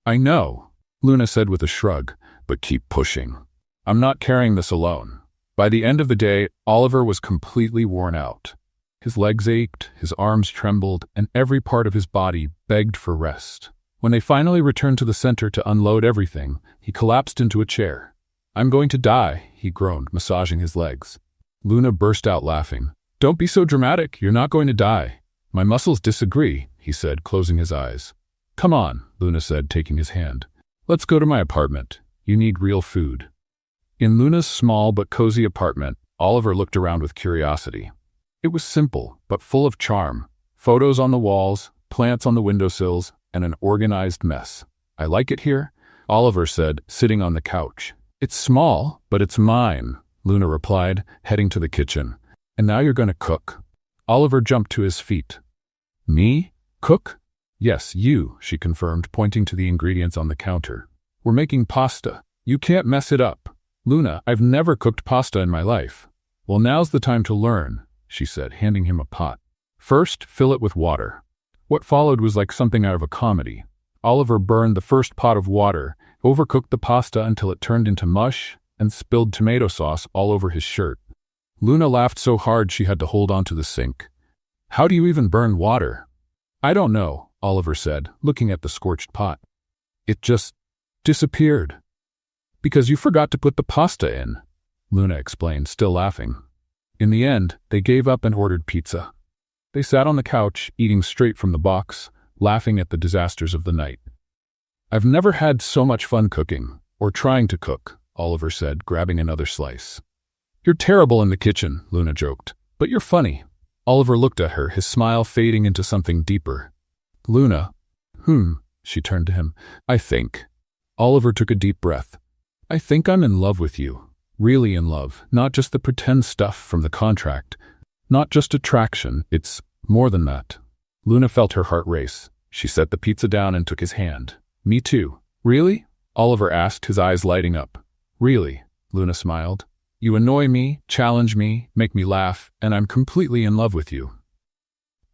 "I know," Luna said with a shrug, "but keep pushing. I'm not carrying this alone." By the end of the day, Oliver was completely worn out. His legs ached, his arms trembled, and every part of his body begged for rest. When they finally returned to the center to unload everything, he collapsed into a chair. "I'm going to die," he groaned, massaging his legs. Luna burst out laughing. "Don't be so dramatic, you're not going to die." "My muscles disagree," he said, closing his eyes. "Come on," Luna said, taking his hand. "Let's go to my apartment. You need real food." In Luna's small but cozy apartment, Oliver looked around with curiosity. It was simple, but full of charm. Photos on the walls, plants on the windowsills, and an organized mess. "I like it here," Oliver said, sitting on the couch. "It's small, but it's mine," Luna replied, heading to the kitchen. "And now you're going to cook." Oliver jumped to his feet. "Me? Cook?" "Yes, you," she confirmed, pointing to the ingredients on the counter. "We're making pasta. You can't mess it up." "Luna, I've never cooked pasta in my life." "Well, now's the time to learn," she said, handing him a pot. "First, fill it with water." What followed was like something out of a comedy. Oliver burned the first pot of water, overcooked the pasta until it turned into mush, and spilled tomato sauce all over his shirt. Luna laughed so hard she had to hold onto the sink. "How do you even burn water?" "I don't know," Oliver said, looking at the scorched pot. "It just disappeared." "Because you forgot to put the pasta in," Luna explained, still laughing. In the end, they gave up and ordered pizza. They sat on the couch, eating straight from the box, laughing at the disasters of the night. "I've never had so much fun cooking, or trying to cook," Oliver said, grabbing another slice. "You're terrible in the kitchen," Luna joked, "but you're funny." Oliver looked at her, his smile fading into something deeper. "Luna." She turned to him. "I think." Oliver took a deep breath. "I think I'm in love with you. Really in love, not just the pretend stuff from the contract. Not just attraction, it's more than that." Luna felt her heart race. She set the pizza down and took his hand. "Me too." "Really?" Oliver asked, his eyes lighting up. "Really?" Luna smiled. You annoy me, challenge me, make me laugh, and I'm completely in love with you."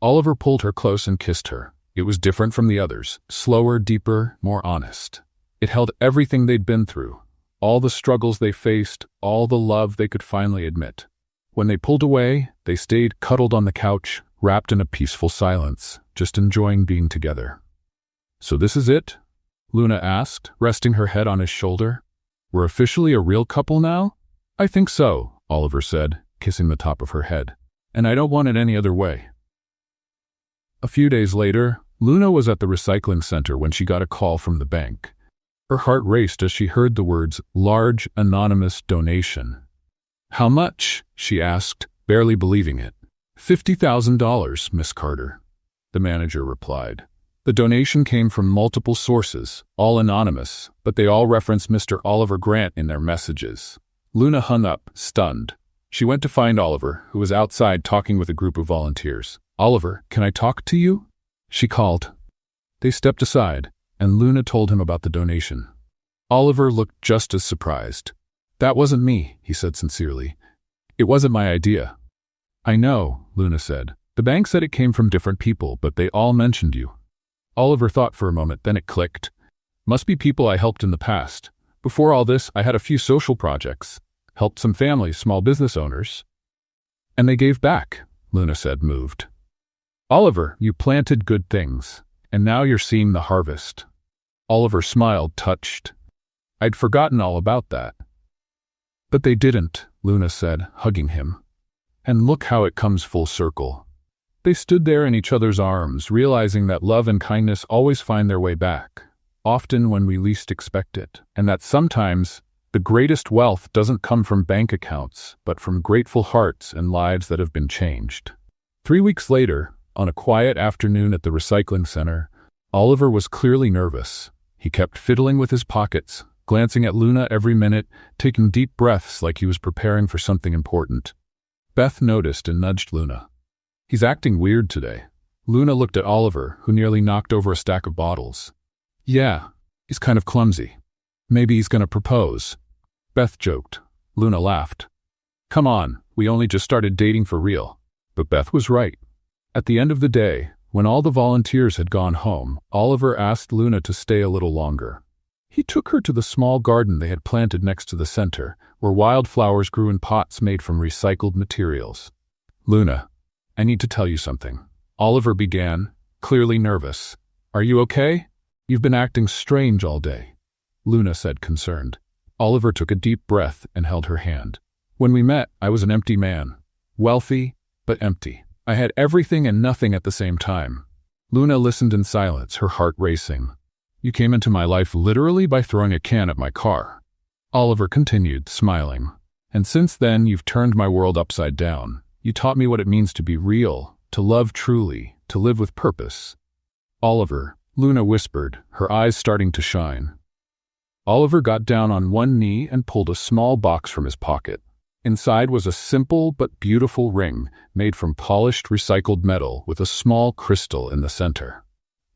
Oliver pulled her close and kissed her. It was different from the others, slower, deeper, more honest. It held everything they'd been through, all the struggles they faced, all the love they could finally admit. When they pulled away, they stayed cuddled on the couch, wrapped in a peaceful silence, just enjoying being together. "So this is it?" Luna asked, resting her head on his shoulder. "We're officially a real couple now?" "I think so," Oliver said, kissing the top of her head. "And I don't want it any other way." A few days later, Luna was at the recycling center when she got a call from the bank. Her heart raced as she heard the words, "large, anonymous donation." "How much?" she asked, barely believing it. $50,000, Miss Carter," the manager replied. The donation came from multiple sources, all anonymous, but they all referenced Mr. Oliver Grant in their messages. Luna hung up, stunned. She went to find Oliver, who was outside talking with a group of volunteers. "Oliver, can I talk to you?" she called. They stepped aside, and Luna told him about the donation. Oliver looked just as surprised. "That wasn't me," he said sincerely. "It wasn't my idea." "I know," Luna said. "The bank said it came from different people, but they all mentioned you." Oliver thought for a moment, then it clicked. "Must be people I helped in the past. Before all this, I had a few social projects, helped some families, small business owners." "And they gave back," Luna said, moved. "Oliver, you planted good things, and now you're seeing the harvest." Oliver smiled, touched. "I'd forgotten all about that." "But they didn't," Luna said, hugging him. "And look how it comes full circle." They stood there in each other's arms, realizing that love and kindness always find their way back, often when we least expect it, and that sometimes the greatest wealth doesn't come from bank accounts, but from grateful hearts and lives that have been changed. 3 weeks later, on a quiet afternoon at the recycling center, Oliver was clearly nervous. He kept fiddling with his pockets, glancing at Luna every minute, taking deep breaths like he was preparing for something important. Beth noticed and nudged Luna. "He's acting weird today." Luna looked at Oliver, who nearly knocked over a stack of bottles. "Yeah, he's kind of clumsy. Maybe he's gonna propose." Beth joked. Luna laughed. "Come on, we only just started dating for real." But Beth was right. At the end of the day, when all the volunteers had gone home, Oliver asked Luna to stay a little longer. He took her to the small garden they had planted next to the center, where wildflowers grew in pots made from recycled materials. "Luna, I need to tell you something," Oliver began, clearly nervous. "Are you okay? You've been acting strange all day," Luna said, concerned. Oliver took a deep breath and held her hand. "When we met, I was an empty man. Wealthy, but empty. I had everything and nothing at the same time." Luna listened in silence, her heart racing. "You came into my life literally by throwing a can at my car," Oliver continued, smiling. "And since then, you've turned my world upside down. You taught me what it means to be real, to love truly, to live with purpose." "Oliver," Luna whispered, her eyes starting to shine. Oliver got down on one knee and pulled a small box from his pocket. Inside was a simple but beautiful ring made from polished recycled metal with a small crystal in the center.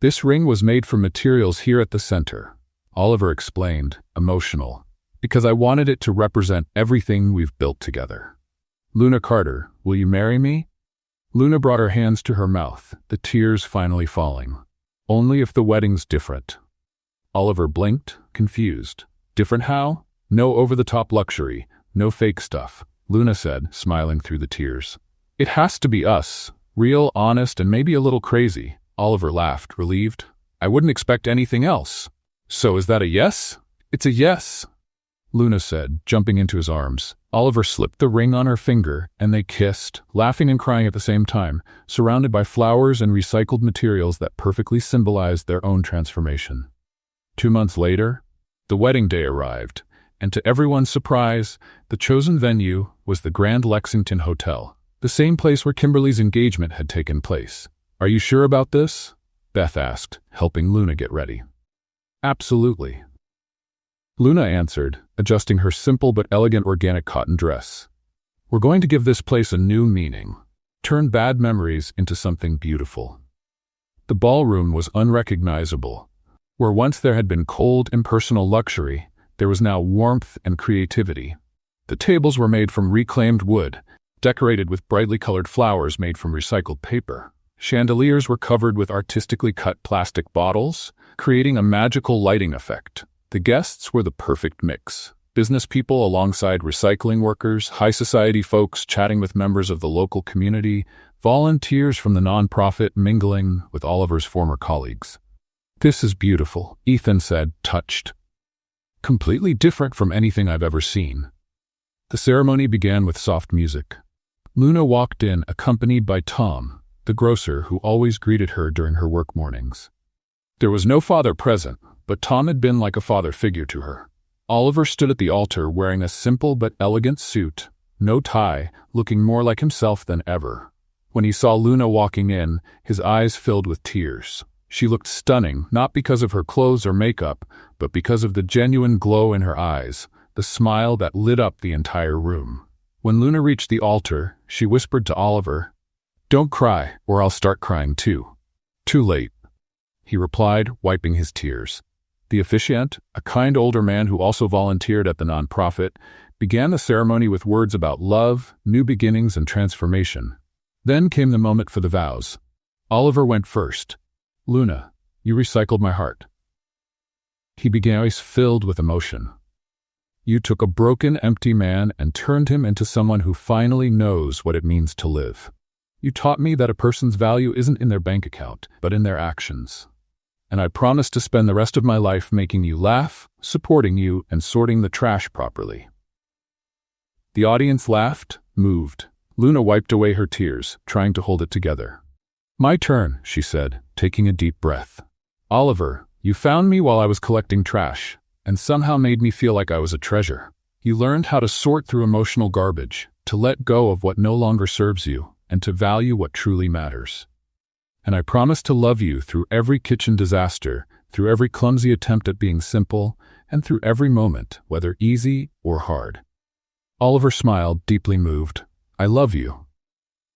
"This ring was made from materials here at the center," Oliver explained, emotional, "because I wanted it to represent everything we've built together." "Luna Carter, will you marry me?" Luna brought her hands to her mouth, the tears finally falling. "Only if the wedding's different." Oliver blinked, confused. "Different how?" "No over-the-top luxury. No fake stuff," Luna said, smiling through the tears. "It has to be us, real, honest, and maybe a little crazy." Oliver laughed, relieved. "I wouldn't expect anything else." "So is that a yes?" "It's a yes," Luna said, jumping into his arms. Oliver slipped the ring on her finger, and they kissed, laughing and crying at the same time, surrounded by flowers and recycled materials that perfectly symbolized their own transformation. 2 months later, the wedding day arrived. And to everyone's surprise, the chosen venue was the Grand Lexington Hotel, the same place where Kimberly's engagement had taken place. "Are you sure about this?" Beth asked, helping Luna get ready. "Absolutely," Luna answered, adjusting her simple but elegant organic cotton dress. "We're going to give this place a new meaning. Turn bad memories into something beautiful." The ballroom was unrecognizable. Where once there had been cold, impersonal luxury, there was now warmth and creativity. The tables were made from reclaimed wood, decorated with brightly colored flowers made from recycled paper. Chandeliers were covered with artistically cut plastic bottles, creating a magical lighting effect. The guests were the perfect mix. Business people alongside recycling workers, high society folks chatting with members of the local community, volunteers from the nonprofit mingling with Oliver's former colleagues. "This is beautiful," Ethan said, touched. "Completely different from anything I've ever seen." The ceremony began with soft music. Luna walked in, accompanied by Tom, the grocer who always greeted her during her work mornings. There was no father present, but Tom had been like a father figure to her. Oliver stood at the altar wearing a simple but elegant suit, no tie, looking more like himself than ever. When he saw Luna walking in, his eyes filled with tears. She looked stunning, not because of her clothes or makeup, but because of the genuine glow in her eyes, the smile that lit up the entire room. When Luna reached the altar, she whispered to Oliver, "Don't cry, or I'll start crying too." "Too late," he replied, wiping his tears. The officiant, a kind older man who also volunteered at the nonprofit, began the ceremony with words about love, new beginnings, and transformation. Then came the moment for the vows. Oliver went first. "Luna, you recycled my heart." He began, voice filled with emotion. "You took a broken, empty man and turned him into someone who finally knows what it means to live. You taught me that a person's value isn't in their bank account, but in their actions. And I promise to spend the rest of my life making you laugh, supporting you, and sorting the trash properly." The audience laughed, moved. Luna wiped away her tears, trying to hold it together. "My turn," she said, taking a deep breath. "Oliver, you found me while I was collecting trash, and somehow made me feel like I was a treasure. You learned how to sort through emotional garbage, to let go of what no longer serves you, and to value what truly matters. And I promise to love you through every kitchen disaster, through every clumsy attempt at being simple, and through every moment, whether easy or hard." Oliver smiled, deeply moved. "I love you."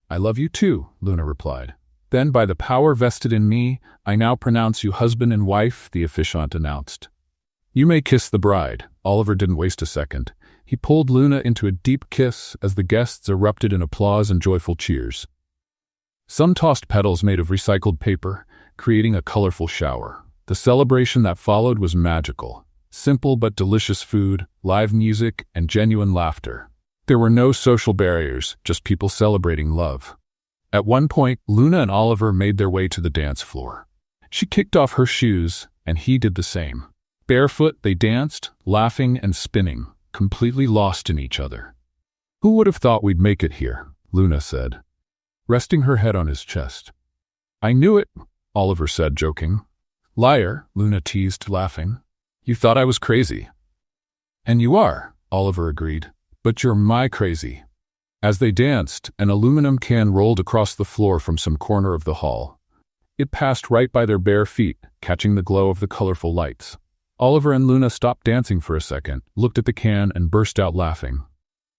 "I love you too," Luna replied. "Then by the power vested in me, I now pronounce you husband and wife," the officiant announced. "You may kiss the bride." Oliver didn't waste a second. He pulled Luna into a deep kiss as the guests erupted in applause and joyful cheers. Some tossed petals made of recycled paper, creating a colorful shower. The celebration that followed was magical. Simple but delicious food, live music, and genuine laughter. There were no social barriers, just people celebrating love. At one point, Luna and Oliver made their way to the dance floor. She kicked off her shoes, and he did the same. Barefoot, they danced, laughing and spinning, completely lost in each other. "Who would have thought we'd make it here?" Luna said, resting her head on his chest. "I knew it," Oliver said, joking. "Liar," Luna teased, laughing. "You thought I was crazy." "And you are," Oliver agreed. "But you're my crazy." As they danced, an aluminum can rolled across the floor from some corner of the hall. It passed right by their bare feet, catching the glow of the colorful lights. Oliver and Luna stopped dancing for a second, looked at the can, and burst out laughing.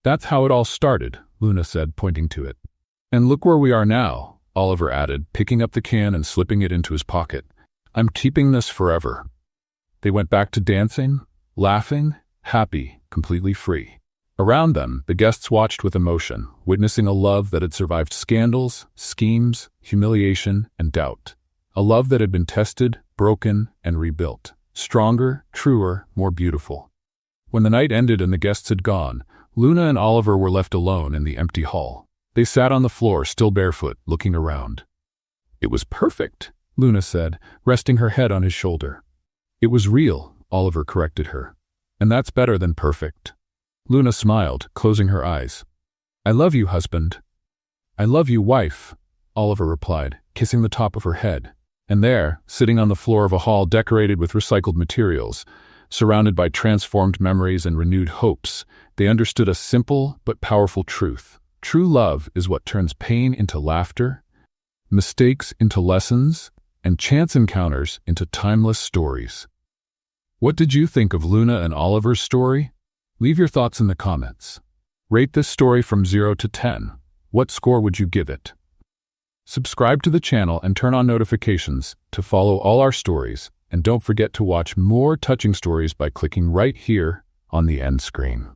"That's how it all started," Luna said, pointing to it. "And look where we are now," Oliver added, picking up the can and slipping it into his pocket. "I'm keeping this forever." They went back to dancing, laughing, happy, completely free. Around them, the guests watched with emotion, witnessing a love that had survived scandals, schemes, humiliation, and doubt. A love that had been tested, broken, and rebuilt. Stronger, truer, more beautiful. When the night ended and the guests had gone, Luna and Oliver were left alone in the empty hall. They sat on the floor, still barefoot, looking around. "It was perfect," Luna said, resting her head on his shoulder. "It was real," Oliver corrected her. "And that's better than perfect." Luna smiled, closing her eyes. "I love you, husband." "I love you, wife," Oliver replied, kissing the top of her head. And there, sitting on the floor of a hall decorated with recycled materials, surrounded by transformed memories and renewed hopes, they understood a simple but powerful truth. True love is what turns pain into laughter, mistakes into lessons, and chance encounters into timeless stories. What did you think of Luna and Oliver's story? Leave your thoughts in the comments. Rate this story from 0 to 10. What score would you give it? Subscribe to the channel and turn on notifications to follow all our stories, and don't forget to watch more touching stories by clicking right here on the end screen.